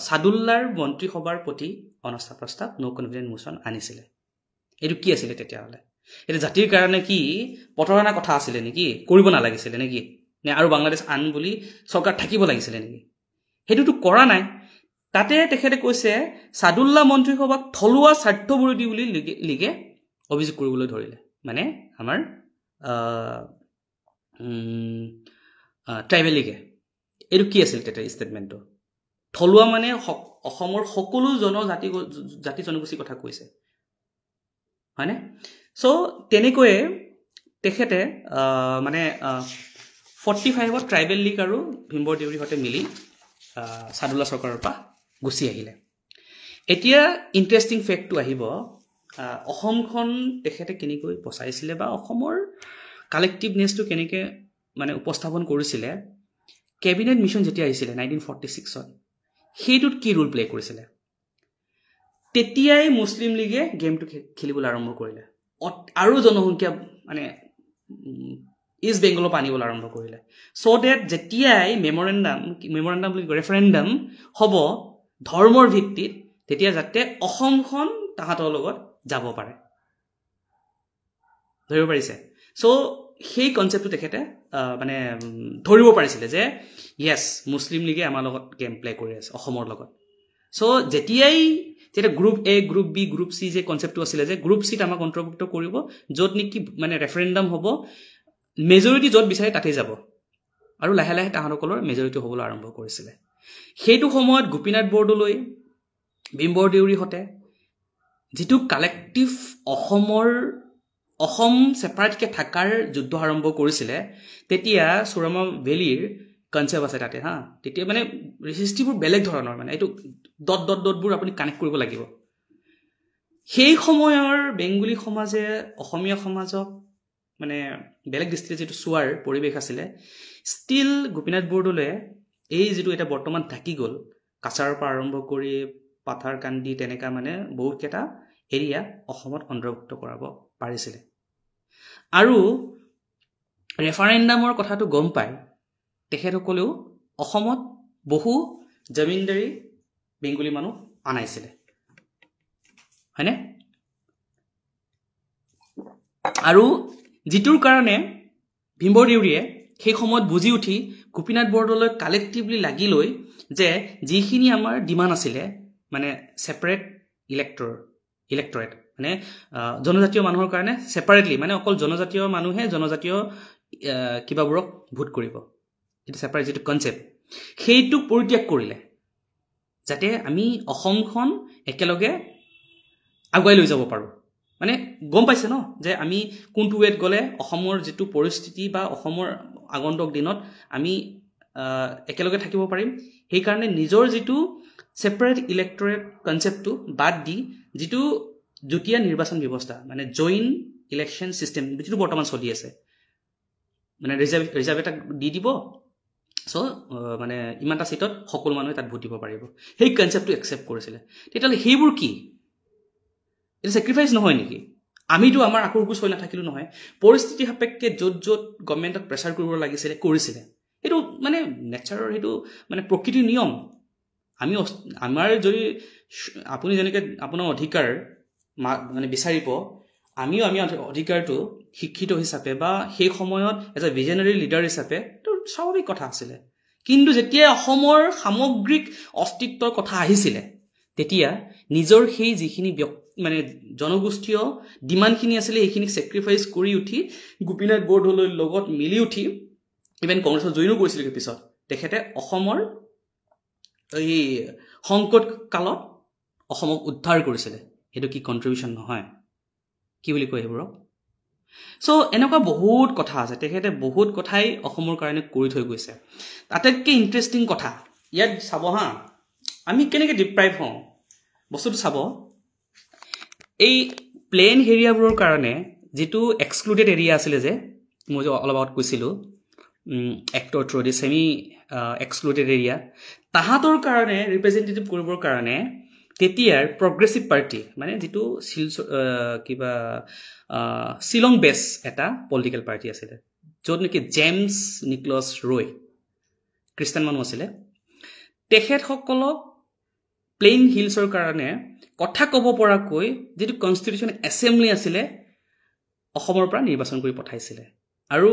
সাদুল্লাৰ মন্ত্ৰীসভাৰ প্ৰতি অনাস্থা প্ৰস্তাৱ নো কনফিডেন্স মোশ্যন আনিছিলে এইটো কি আছিলে তেতিয়াহ'লে এটা জাতিৰ কাৰণে কি প্ৰতাৰণা কথা আছিলে নেকি কৰিব নালাগিছিলে নেকি নে আৰু বাংলাদেশ আন বুলি চৰকাৰ থাকিব লাগিছিলে নেকি হেতুটো কৰা নাই তাতে তেখেতে কৈছে সাদুল্লাহ মন্ত্ৰীসভাক থলুৱা স্বাৰ্থবিৰোধী বুলি লিগে অভিযোগ কৰিবলৈ ধৰিলে মানে আমাৰ ট্ৰাইবেল লিগে এইটো কি আছিল তেতে ষ্টেটমেন্টটো থলুৱা মানে অসমৰ সকলো জাতি জনগোষ্ঠীৰ কথা কৈছে হয়নে সো তেনেকৈ তেখেতে মানে 45ত ট্ৰাইবেল লিগ আৰু ভীমবৰ দেউৰীৰ সৈতে মিলি সাদুল্লাহ চৰকাৰৰ পৰা গুচি আহিলে এতিয়া ইন্টাৰেষ্টিং ফেক্টটো আহিব অসমখন তেখেতে কেনেকৈ বচাইছিলে বা অসমৰ কালেক্টিভনেছটো কেনেকৈ মানে উপস্থাপন কৰিছিলে কেবিনেট মিছন যেতিয়া আহিছিলে 1946ত সেইটোত কি ৰোল প্লে কৰিছিলে তেতিয়াই মুছলিম লীগে গেমটো খেলিবলৈ আৰম্ভ কৰিলে আৰু জনসংখ্যা মানে ইষ্ট বেংগলৰ পৰা আনিবলৈ আৰম্ভ কৰিলে চ' ডেট যেতিয়াই মেমৰেণ্ডাম বুলি ৰেফাৰেণ্ডাম হ'ব ধৰ্মৰ ভিত্তিত তেতিয়া যাতে অসমখন তাহাঁতৰ লগত যাব পাৰে ধৰিব পাৰিছে চ' সেই কনচেপ্টটো তেখেতে মানে ধৰিব পাৰিছিলে যে য়েছ মুছলিম লীগে আমাৰ লগত গেম প্লে কৰি আছে অসমৰ লগত চ' যেতিয়া group A group B group C যে কনচেপ্টটো আছিলে যে গ্ৰুপ চিত আমাক অন্তৰ্ভুক্ত কৰিব য'ত নেকি মানে ৰেফাৰেণ্ডাম হ'ব মেজৰিটি য'ত বিচাৰে তাতেই যাব আৰু লাহে লাহে তাহাঁতসকলৰ মেজৰিটি হ'বলৈ আৰম্ভ কৰিছিলে সেইটো সময়ত গোপীনাথ বৰদলৈ ভীমবৰ দেউৰীহঁতে যিটো কালেক্টিভ অসম ছেপাৰেটকৈ থকাৰ যুদ্ধ আৰম্ভ কৰিছিলে তেতিয়া চুৰামা ভেলীৰ কনচেপ্ট আছে তাতে হা তেতিয়া মানে ৰেচিষ্টিবোৰ বেলেগ ধৰণৰ মানে এইটো ডটবোৰ আপুনি কানেক্ট কৰিব লাগিব সেই সময়ৰ বেংগলী সমাজে অসমীয়া সমাজক মানে বেলেগ দৃষ্টিৰে যিটো চোৱাৰ পৰিৱেশ আছিলে ষ্টিল গোপীনাথ বৰদলৈয়ে এই যিটো এটা বৰ্তমান থাকি গ'ল কাছাৰৰ পৰা আৰম্ভ কৰি পাথাৰকান্দি তেনেকা মানে বহুতকেইটা এৰিয়া অসমত অন্তৰ্ভুক্ত কৰাব পাৰিছিলে আৰু ৰেফাৰেণ্ডামৰ কথাটো গম পায় তেখেতসকলেও অসমত বহু জমিনদাৰী বেংগলী মানুহ আনাইছিলে হয়নে আৰু যিটোৰ কাৰণে ভীমবৰ দেউৰীয়ে সেই সময়ত বুজি উঠি গোপীনাথ বৰদলৈ কালেক্টিভলি লাগি লৈ যে যিখিনি আমাৰ ডিমাণ্ড আছিলে মানে ছেপাৰেট ইলেক্টৰেট মানে জনজাতীয় মানুহৰ কাৰণে ছেপাৰেটলি মানে অকল জনজাতীয় মানুহে জনজাতীয় কিবাবোৰক ভোট কৰিব এইটো ছেপাৰেট যিটো কনচেপ্ট সেইটোক পৰিত্যাগ কৰিলে যাতে আমি অসমখন একেলগে আগুৱাই লৈ যাব পাৰোঁ মানে গম পাইছে ন যে আমি কোনটো ৱেত গ'লে অসমৰ যিটো পৰিস্থিতি বা অসমৰ আগন্তুক দিনত আমি একেলগে থাকিব পাৰিম সেইকাৰণে নিজৰ যিটো ছেপাৰেট ইলেক্টৰেট কনচেপ্টটো বাদ দি যিটো যুটীয়া নিৰ্বাচন ব্যৱস্থা মানে জইণ্ট ইলেকশ্যন ছিষ্টেম যিটো বৰ্তমান চলি আছে মানে ৰিজাৰ্ভ এটা দি দিব চ' মানে ইমানটা চিটত সকলো মানুহে তাত ভোট দিব পাৰিব সেই কনচেপ্টটো একচেপ্ট কৰিছিলে তেতিয়াহ'লে সেইবোৰ কি এটা ছেক্ৰিফাইচ নহয় নেকি আমিতো আমাৰ আকুৰকুচ হৈ নাথাকিলোঁ নহয় পৰিস্থিতি সাপেক্ষে য'ত গভৰ্ণমেণ্টক প্ৰেছাৰ কৰিব লাগিছিলে কৰিছিলে সেইটো মানে নেচাৰৰ সেইটো মানে প্ৰকৃতিৰ নিয়ম আমি আমাৰ যদি আপুনি যেনেকৈ আপোনাৰ অধিকাৰ মানে বিচাৰিব আমিও আমি অধিকাৰটো শিক্ষিত হিচাপে বা সেই সময়ত এজ এ ভিজনেৰী লিডাৰ হিচাপে এইটো স্বাভাৱিক কথা আছিলে কিন্তু যেতিয়া অসমৰ সামগ্ৰিক অস্তিত্বৰ কথা আহিছিলে তেতিয়া নিজৰ সেই যিখিনি মানে জনগোষ্ঠীয় ডিমাণ্ডখিনি আছিলে সেইখিনিক ছেক্ৰিফাইচ কৰি উঠি গোপীনাথ বৰদলৈৰ লগত মিলি উঠি ইভেন কংগ্ৰেছত জইনো কৰিছিলে পিছত তেখেতে অসমৰ এই সংকট কালত অসমক উদ্ধাৰ কৰিছিলে সেইটো কি কণ্ট্ৰিবিউশ্যন নহয় কি বুলি কয় সেইবোৰক চ' এনেকুৱা বহুত কথা আছে তেখেতে বহুত কথাই অসমৰ কাৰণে কৰি থৈ গৈছে আটাইতকৈ ইণ্টাৰেষ্টিং কথা ইয়াত চাব হা আমি কেনেকৈ ডিপ্ৰাইভ হওঁ বস্তুটো চাব এই প্লেইন এৰিয়াবোৰৰ কাৰণে যিটো এক্সক্লুডেড এৰিয়া আছিলে যে মই যে অলপ আগত কৈছিলোঁ actor through the semi excluded area তাহাঁতৰ কাৰণে ৰিপ্ৰেজেণ্টেটিভ কৰিবৰ কাৰণে তেতিয়াৰ প্ৰগ্ৰেছিভ পাৰ্টি মানে যিটো কিবা শ্বিলং বেছ এটা পলিটিকেল পাৰ্টি আছিলে য'ত নেকি জেমছ নিকলাছ ৰয় খ্ৰীষ্টান মানুহ আছিলে তেখেতসকলক প্লেইন হিলছৰ কাৰণে কথা ক'ব পৰাকৈ যিটো কনষ্টিটিউশ্যন এছেম্বলি আছিলে অসমৰ পৰা নিৰ্বাচন কৰি পঠাইছিলে আৰু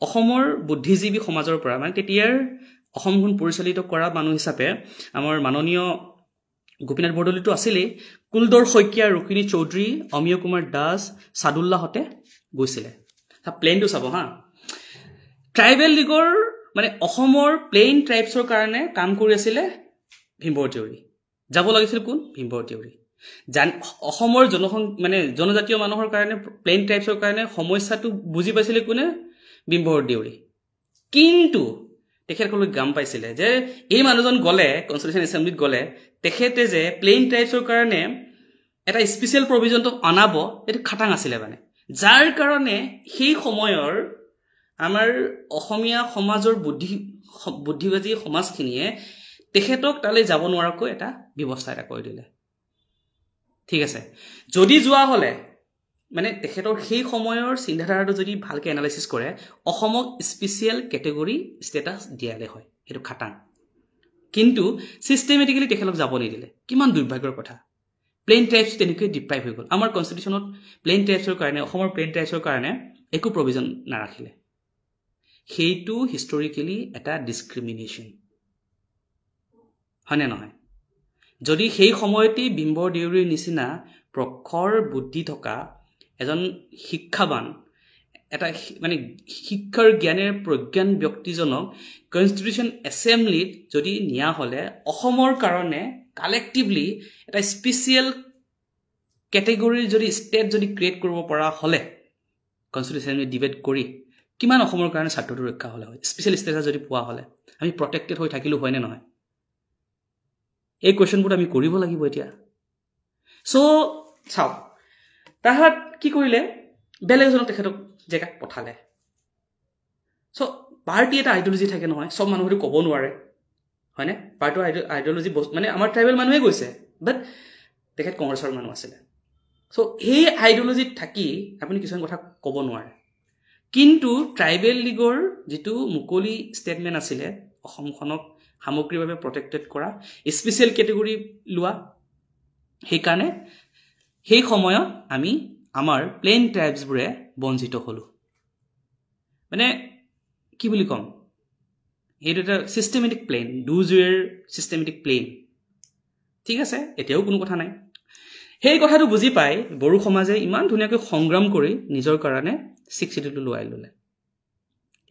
অসমৰ বুদ্ধিজীৱী সমাজৰ পৰা মানে তেতিয়াৰ অসমখন পৰিচালিত কৰা মানুহ হিচাপে আমাৰ মাননীয় গোপীনাথ বৰদলৈতো আছিলেই কুলদৰ শইকীয়া ৰুক্মিণী চৌধুৰী অমিয় কুমাৰ দাস সাদুল্লাহতে গৈছিলে প্লেনটো চাব হা ট্ৰাইবেল লীগৰ মানে অসমৰ প্লেইন ট্ৰাইবছৰ কাৰণে কাম কৰি আছিলে ভীমবৰ দেউৰী যাব লাগিছিল কোন ভীমবৰ দেউৰী অসমৰ মানে জনজাতীয় মানুহৰ কাৰণে প্লেইন ট্ৰাইবছৰ কাৰণে সমস্যাটো বুজি পাইছিলে কোনে ভীমবৰ দেউৰী কিন্তু তেখেতসকলে গম পাইছিলে যে এই মানুহজন গ'লে কনষ্টিটিউশ্যন এছেম্বলিত গ'লে তেখেতে যে প্লেইন ট্ৰাইবছৰ কাৰণে এটা স্পেচিয়েল প্ৰভিজনটো অনাব এইটো খাটাং আছিলে মানে যাৰ কাৰণে সেই সময়ৰ আমাৰ অসমীয়া সমাজৰ বুদ্ধিবাদী সমাজখিনিয়ে তেখেতক তালৈ যাব নোৱাৰাকৈ এটা ব্যৱস্থা এটা কৰি দিলে ঠিক আছে যদি যোৱা হ'লে মানে তেখেতৰ সেই সময়ৰ চিন্তাধাৰাটো যদি ভালকৈ এনালাইচিছ কৰে অসমক স্পেচিয়েল কেটেগৰী ষ্টেটাছ দিয়ালে হয় সেইটো খাটাং কিন্তু চিষ্টেমেটিকেলি তেখেতক যাব নিদিলে কিমান দুৰ্ভাগ্যৰ কথা প্লেইন ট্ৰাইবছ তেনেকৈ ডিপ্ৰাইভ হৈ গ'ল আমাৰ কনষ্টিটিউশ্যনত প্লেইন ট্ৰাইবছৰ কাৰণে অসমৰ প্লেইন ট্ৰাইবছৰ কাৰণে একো প্ৰভিজন নাৰাখিলে সেইটো হিষ্টৰিকেলি এটা ডিছক্ৰিমিনেশ্যন হয়নে নহয় যদি সেই সময়তেই ভীমবৰ দেউৰীৰ নিচিনা প্ৰখৰ বুদ্ধি থকা এজন শিক্ষাবান এটা মানে শিক্ষাৰ জ্ঞানেৰ প্ৰজ্ঞান ব্যক্তিজনক কনষ্টিটিউশ্যন এছেম্বলিত যদি নিয়া হ'লে অসমৰ কাৰণে কালেক্টিভলি এটা স্পেচিয়েল কেটেগৰীৰ যদি ষ্টেট যদি ক্ৰিয়েট কৰিব পৰা হ'লে কনষ্টিটিউশ্যন এছেম্বলি ডিবেট কৰি কিমান অসমৰ কাৰণে স্বাৰ্থটো ৰক্ষা হ'লে হয় স্পেচিয়েল ষ্টেটাছ যদি পোৱা হ'লে আমি প্ৰটেক্টেড হৈ থাকিলোঁ হয়নে নহয় এই কুৱেশ্যনবোৰ আমি কৰিব লাগিব এতিয়া চ' চাওক তাহাঁত কি কৰিলে বেলেগ এজনক তেখেতক জেগাত পঠালে চ' পাৰ্টি এটা আইডিঅলজি থাকে নহয় চব মানুহেতো ক'ব নোৱাৰে হয়নে পাৰ্টিৰ আইডিঅলজি মানে আমাৰ ট্ৰাইবেল মানুহে গৈছে বাট তেখেত কংগ্ৰেছৰ মানুহ আছিলে চ' সেই আইডিঅলজিত থাকি আপুনি কিছুমান কথা ক'ব নোৱাৰে কিন্তু ট্ৰাইবেল লীগৰ যিটো মুকলি ষ্টেটমেণ্ট আছিলে অসমখনক সামগ্ৰিকভাৱে প্ৰটেক্টেড কৰা স্পেচিয়েল কেটেগৰী লোৱা সেইকাৰণে সেই সময়ত আমি আমাৰ প্লেইন ট্ৰাইবছবোৰে বঞ্চিত হ'লোঁ মানে কি বুলি ক'ম এইটো এটা চিষ্টেমেটিক প্লেইন ডুজৱেৰ চিষ্টেমেটিক প্লেইন ঠিক আছে এতিয়াও কোনো কথা নাই সেই কথাটো বুজি পাই বড়ো সমাজে ইমান ধুনীয়াকৈ সংগ্ৰাম কৰি নিজৰ কাৰণে 6 শিডিউলটো লোৱাই ল'লে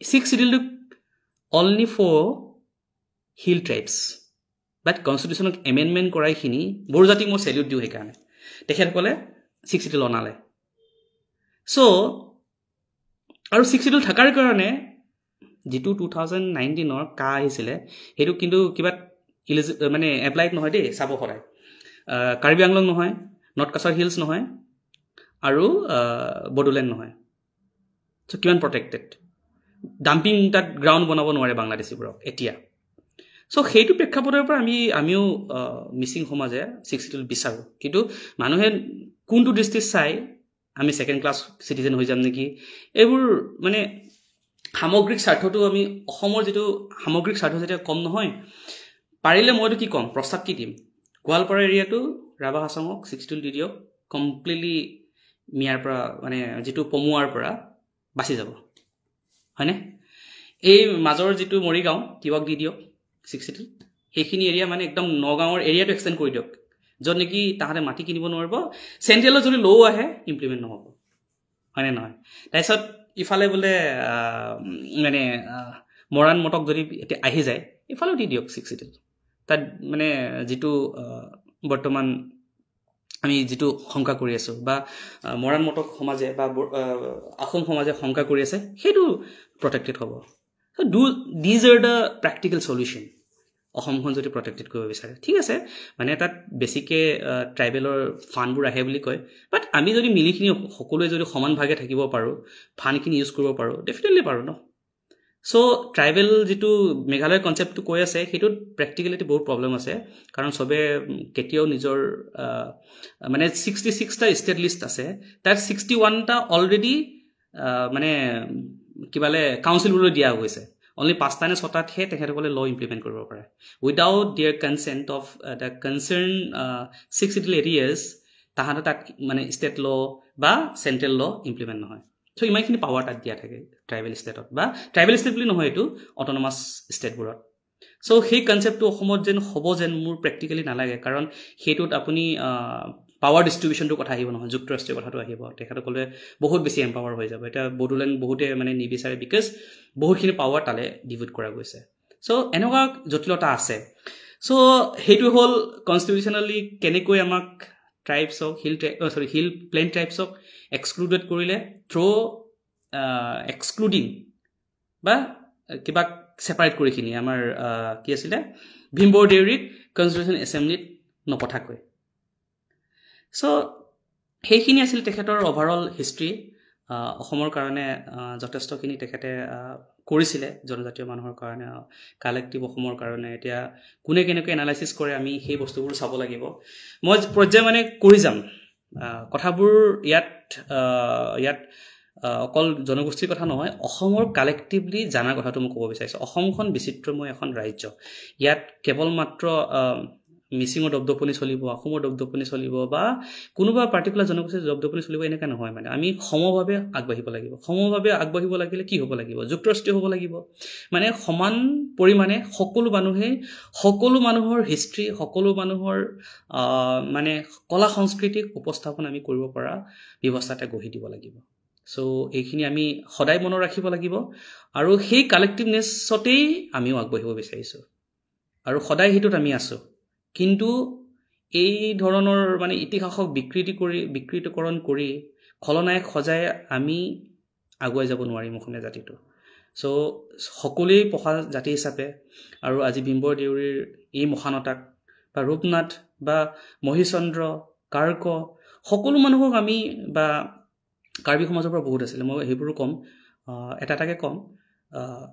6 শিডিউলটো only for hill tribes but কনষ্টিটিউশ্যনক এমেণ্ডমেণ্ট কৰাইখিনি বড়ো জাতিক মই চেলিউট দিওঁ সেইকাৰণে তেখেতসকলে 6 শিডিউল অনালে চ' আৰু 6 শিডিউল থকাৰ কাৰণে যিটো 2019 কা আহিছিলে সেইটো কিন্তু কিবা মানে এপ্লাইড নহয় দেই চাব সদায় কাৰ্বি আংলং নহয় নৰ্থ কাছাৰ হিলছ নহয় আৰু বড়োলেণ্ড নহয় চ' কিমান প্ৰটেক্টেড ডাম্পিং তাত গ্ৰাউণ্ড বনাব নোৱাৰে বাংলাদেশীবোৰক এতিয়া চ' সেইটো প্ৰেক্ষাপটৰ পৰা আমিও মিচিং সমাজে 6 শিডিউল বিচাৰোঁ কিন্তু মানুহে কোনটো দৃষ্টিত চাই আমি ছেকেণ্ড ক্লাছ চিটিজেন হৈ যাম নেকি এইবোৰ মানে সামগ্ৰিক স্বাৰ্থটো আমি অসমৰ যিটো সামগ্ৰিক স্বাৰ্থ যেতিয়া কম নহয় পাৰিলে মইতো কি ক'ম প্ৰস্তাৱ কি দিম গোৱালপাৰা এৰিয়াটো ৰাভা হাছঙক 6 শিডিউল দি দিয়ক কমপ্লিটলি মিয়াৰ পৰা মানে যিটো পমুৱাৰ পৰা বাচি যাব হয়নে এই মাজৰ যিটো মৰিগাঁও তিৱাক দি দিয়ক 6 শিডিউল সেইখিনি এৰিয়া মানে একদম নগাঁৱৰ এৰিয়াটো এক্সটেণ্ড কৰি দিয়ক য'ত নেকি তাহাঁতে মাটি কিনিব নোৱাৰিব চেণ্ট্ৰেলত যদি ল' আহে ইমপ্লিমেণ্ট নহ'ব হয়নে নহয় তাৰপিছত ইফালে বোলে মানে মৰাণ মটক যদি এতিয়া আহি যায় ইফালেও দি দিয়ক 6 শিডিউল তাত মানে যিটো বৰ্তমান আমি যিটো শংকা কৰি আছোঁ বা মৰাণ মটক সমাজে বা আহোম সমাজে শংকা কৰি আছে সেইটো প্ৰটেক্টেড হ'ব these are the practical solution অসমখন যদি প্ৰটেক্টেড কৰিব বিচাৰে ঠিক আছে মানে তাত বেছিকৈ ট্ৰাইবেলৰ ফাণ্ডবোৰ আহে বুলি কয় বাট আমি যদি মিলিখিনি সকলোৱে যদি সমান ভাগে থাকিব পাৰোঁ ফাণ্ডখিনি ইউজ কৰিব পাৰোঁ ডেফিনেটলি পাৰোঁ ন চ' ট্ৰাইবেল যিটো মেঘালয় কনচেপ্টটো কৈ আছে সেইটোত প্ৰেক্টিকেলিটি বহুত প্ৰব্লেম আছে কাৰণ চবে কেতিয়াও নিজৰ মানে 66টা ষ্টেট লিষ্ট আছে তাত 61টা অলৰেডি মানে কিবালে কাউন্সিলবোৰলৈ দিয়া হৈছে অনলি 5টা নে 6টাতহে তেখেতসকলে ল ইমপ্লিমেণ্ট কৰিব পাৰে উইদাউট দিয়াৰ consent of the concerned 6 areas তাহাঁতে তাত মানে ষ্টেট ল বা চেণ্ট্ৰেল ল ইমপ্লিমেণ্ট নহয় চ' ইমানখিনি পাৱাৰ তাত দিয়া থাকে ট্ৰাইবেল ষ্টেটত বা ট্ৰাইবেল ষ্টেট বুলি নহয় এইটো অট'নমাছ ষ্টেটবোৰত চ' সেই কনচেপ্টটো অসমত যেন হ'ব যেন মোৰ প্ৰেক্টিকেলি নালাগে কাৰণ সেইটোত আপুনি পাৱাৰ ডিষ্ট্ৰিবিউশ্যনটোৰ কথা আহিব নহয় যুক্তৰাষ্ট্ৰীয় কথাটো আহিব তেখেতসকলে বহুত বেছি এম্পাৱাৰ হৈ যাব এতিয়া বড়োলেণ্ড বহুতে মানে নিবিচাৰে বিকজ বহুতখিনি পাৱাৰ তালে ডিভোট কৰা গৈছে চ' এনেকুৱা জটিলতা আছে চ' সেইটো হ'ল কনষ্টিটিউশ্যনেলি কেনেকৈ আমাক ট্ৰাইবছক হিল প্লেইন ট্ৰাইবছক এক্সক্লুডেড কৰিলে থ্ৰু এক্সক্লুডিং বা কিবা ছেপাৰেট কৰিখিনি আমাৰ কি আছিলে ভীমবৰ দেউৰীক কনষ্টিটিউশ্যন এছেম্বলিত নপঠাকৈ চ' সেইখিনি আছিল তেখেতৰ অভাৰঅল হিষ্ট্ৰী অসমৰ কাৰণে যথেষ্টখিনি তেখেতে কৰিছিলে জনজাতীয় মানুহৰ কাৰণে কালেক্টিভ অসমৰ কাৰণে এতিয়া কোনে কেনেকৈ এনালাইচিছ কৰে আমি সেই বস্তুবোৰ চাব লাগিব মই পৰ্যায় মানে কৰি যাম কথাবোৰ ইয়াত অকল জনগোষ্ঠীৰ কথা নহয় অসমৰ কালেক্টিভলি জানাৰ কথাটো মই ক'ব বিচাৰিছোঁ অসমখন বিচিত্ৰময় এখন ৰাজ্য ইয়াত কেৱল মাত্ৰ মিচিঙৰ দপদপনি চলিব অসমৰ দপদপনি চলিব বা কোনোবা পাৰ্টিকুলাৰ জনগোষ্ঠীৰ দপদপনি চলিব এনেকুৱা নহয় মানে আমি সমভাৱে আগবাঢ়িব লাগিব সমভাৱে আগবাঢ়িব লাগিলে কি হ'ব লাগিব যুক্তৰাষ্ট্ৰীয় হ'ব লাগিব মানে সমান পৰিমাণে সকলো মানুহৰ হিষ্ট্ৰী সকলো মানুহৰ মানে কলা সংস্কৃতিক উপস্থাপন আমি কৰিব পৰা ব্যৱস্থা এটা গঢ়ি দিব লাগিব চ' এইখিনি আমি সদায় মনত ৰাখিব লাগিব আৰু সেই কালেক্টিভনেছতেই আমিও আগবাঢ়িব বিচাৰিছোঁ আৰু সদায় সেইটোত আমি আছোঁ কিন্তু এই ধৰণৰ মানে ইতিহাসক বিকৃতিকৰণ কৰি খলনায়ক সজাই আমি আগুৱাই যাব নোৱাৰিম অসমীয়া জাতিটো চ' সকলোৱেই পঢ়া জাতি হিচাপে আৰু আজি ভীমবৰ দেউৰীৰ এই মহানতাক বা ৰূপনাথ বা মহিচন্দ্ৰ কাৰ্ক সকলো মানুহক আমি বা কাৰ্বি সমাজৰ পৰা বহুত আছিলে মই সেইবোৰো ক'ম এটাকে ক'ম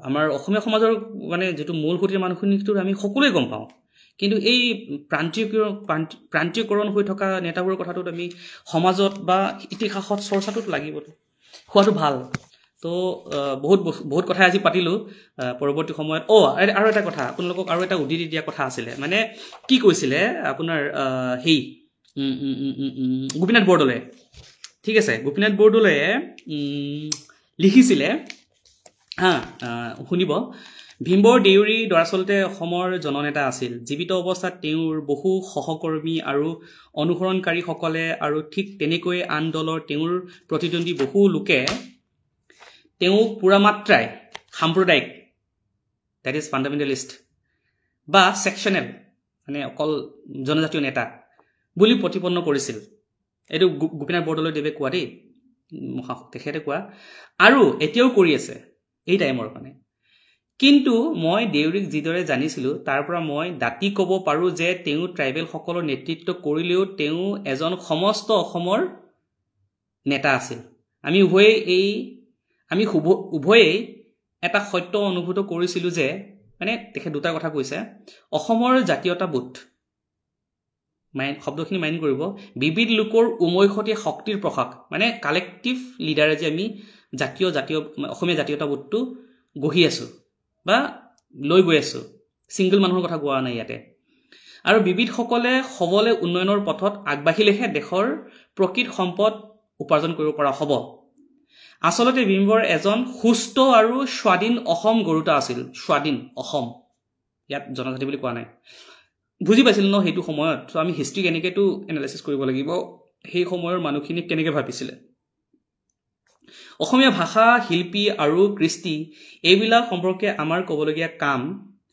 আমাৰ অসমীয়া সমাজৰ মানে যিটো মূল সুঁতিৰ মানুহখিনিটো আমি সকলোৱে গম পাওঁ কিন্তু এই প্ৰান্তীয়কৰণ হৈ থকা নেতাবোৰৰ কথাটোত আমি সমাজত বা ইতিহাসত চৰ্চাটোত লাগিব হোৱাটো ভাল তো বহুত কথা আজি পাতিলোঁ পৰৱৰ্তী সময়ত আৰু এটা কথা আপোনালোকক আৰু এটা উদ্ধৃতি দিয়া কথা আছিলে মানে কি কৈছিলে আপোনাৰ গোপীনাথ বৰদলৈ ঠিক আছে গোপীনাথ বৰদলৈয়ে লিখিছিলে শুনিব ভীমবৰ দেউৰী দৰাচলতে অসমৰ জননেতা আছিল জীৱিত অৱস্থাত তেওঁৰ বহু সহকৰ্মী আৰু অনুসৰণকাৰীসকলে আৰু ঠিক তেনেকৈ আন দলৰ তেওঁৰ প্ৰতিদ্বন্দ্বী বহু লোকে তেওঁক পুৰামাত্ৰাই সাম্প্ৰদায়িক দ্যাট ইজ ফাণ্ডামেণ্টেলিষ্ট বা ছেকশ্যনেল মানে অকল জনজাতীয় নেতা বুলি প্ৰতিপন্ন কৰিছিল এইটো গোপীনাথ বৰদলৈদেৱে কোৱা দেই তেখেতে কোৱা আৰু এতিয়াও কৰি আছে এই টাইমৰ কাৰণে কিন্তু মই দেউৰীক যিদৰে জানিছিলোঁ তাৰ পৰা মই দাঁতি ক'ব পাৰোঁ যে তেওঁ ট্ৰাইবেলসকলৰ নেতৃত্ব কৰিলেও তেওঁ এজন সমস্ত অসমৰ নেতা আছিল আমি উভয়েই এটা সত্য অনুভূত কৰিছিলোঁ যে মানে তেখেত দুটা কথা কৈছে অসমৰ জাতীয়তাবোধ শব্দখিনি মাইণ্ড কৰিব বিবিধ লোকৰ উমৈহতীয়া শক্তিৰ প্ৰকাশ মানে কালেক্টিভ লিডাৰে যে আমি জাতীয় অসমীয়া জাতীয়তাবোধটো গঢ়ি আছোঁ বা লৈ গৈ আছোঁ ছিংগল মানুহৰ কথা কোৱা নাই ইয়াতে আৰু বিবিধসকলে সবলে উন্নয়নৰ পথত আগবাঢ়িলেহে দেশৰ প্ৰকৃত সম্পদ উপাৰ্জন কৰিব পৰা হ'ব আচলতে ভীমবৰ এজন সুস্থ আৰু স্বাধীন অসম গঢ়োতা আছিল স্বাধীন অসম ইয়াত জনজাতি বুলি কোৱা নাই বুজি পাইছিল ন সেইটো সময়ত চ' আমি হিষ্ট্ৰী কেনেকৈতো এনালাইচিছ কৰিব লাগিব সেই সময়ৰ মানুহখিনিক কেনেকৈ ভাবিছিলে অসমীয়া ভাষা শিল্পী আৰু কৃষ্টি এইবিলাক সম্পৰ্কে আমাৰ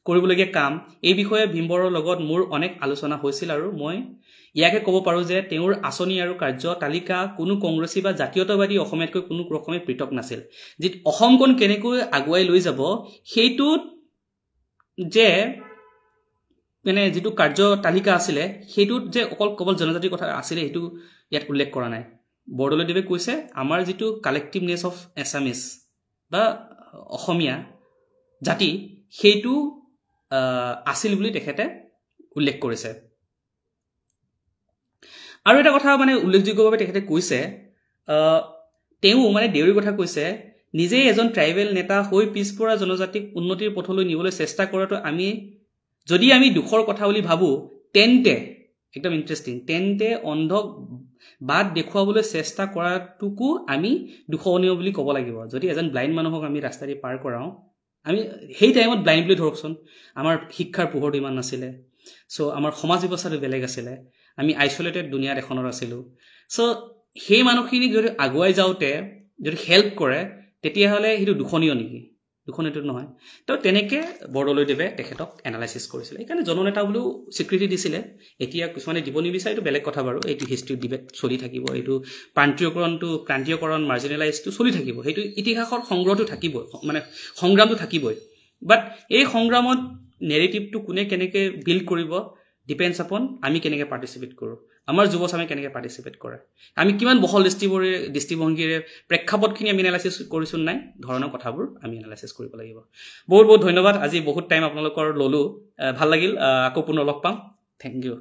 কৰিবলগীয়া কাম এই বিষয়ে ভীমবৰৰ লগত মোৰ অনেক আলোচনা হৈছিল আৰু মই ইয়াকে ক'ব পাৰোঁ যে তেওঁৰ আঁচনি আৰু কাৰ্য তালিকা কোনো কংগ্ৰেছী বা জাতীয়তাবাদী অসমীয়াতকৈ কোনো ৰকমে পৃথক নাছিল যি অসমখন কেনেকৈ আগুৱাই লৈ যাব সেইটোত যে মানে যিটো কাৰ্য তালিকা আছিলে সেইটোত যে কেৱল জনজাতিৰ কথা আছিলে সেইটো ইয়াত উল্লেখ কৰা নাই বৰদলৈদেৱে কৈছে আমাৰ যিটো কালেক্টিভনেছ অফ এছামিছ বা অসমীয়া জাতি সেইটো আছিল বুলি তেখেতে উল্লেখ কৰিছে আৰু এটা কথা মানে উল্লেখযোগ্যভাৱে তেখেতে কৈছে তেওঁ মানে দেউৰীৰ কথা কৈছে নিজেই এজন ট্ৰাইবেল নেতা হৈ পিছপৰা জনজাতিক উন্নতিৰ পথলৈ নিবলৈ চেষ্টা কৰাটো যদি আমি দুখৰ কথা বুলি ভাবোঁ তেন্তে একদম ইণ্টাৰেষ্টিং তেন্তে অন্ধক বাট দেখুৱাবলৈ চেষ্টা কৰাটোকো আমি দুখনীয় বুলি ক'ব লাগিব যদি এজন ব্লাইণ্ড মানুহক আমি ৰাস্তা দি পাৰ কৰাওঁ আমি সেই টাইমত ব্লাইণ্ড বুলি ধৰকচোন আমাৰ শিক্ষাৰ পোহৰটো ইমান নাছিলে চ' আমাৰ সমাজ ব্যৱস্থাটো বেলেগ আছিলে আমি আইচলেটেড দুনিয়াত এখনত আছিলোঁ চ' সেই মানুহখিনিক যদি আগুৱাই যাওঁতে যদি হেল্প কৰে তেতিয়াহ'লে সেইটো দুখনীয় নেকি দুখনীয়টো নহয় তো তেনেকৈ বৰদলৈদেৱে তেখেতক এনালাইচিছ কৰিছিলে সেইকাৰণে জননেতা বুলিও স্বীকৃতি দিছিলে এতিয়া কিছুমানে দিব নিবিচাৰে এইটো বেলেগ কথা বাৰু এইটো হিষ্ট্ৰী ডিবেট চলি থাকিব এইটো প্ৰান্তীয়কৰণ মাৰ্জিনেলাইজটো চলি থাকিব সেইটো ইতিহাসৰ সংগ্ৰহটো থাকিবই মানে সংগ্ৰামটো থাকিবই বাট এই সংগ্ৰামত নেৰেটিভটো কোনে কেনেকৈ বিল্ড কৰিব ডিপেণ্ডছ আপন আমি কেনেকৈ পাৰ্টিচিপেট কৰোঁ আমাৰ যুৱচামে কেনেকৈ পাৰ্টিচিপেট কৰে আমি কিমান বহল দৃষ্টিভংগীৰে প্ৰেক্ষাপটখিনি আমি এনালাইচিছ কৰিছোঁ নাই ধৰণৰ কথাবোৰ আমি এনালাইচিছ কৰিব লাগিব বহুত বহুত ধন্যবাদ আজি বহুত টাইম আপোনালোকৰ ল'লোঁ ভাল লাগিল আকৌ পুনৰ লগ পাম থেংক ইউ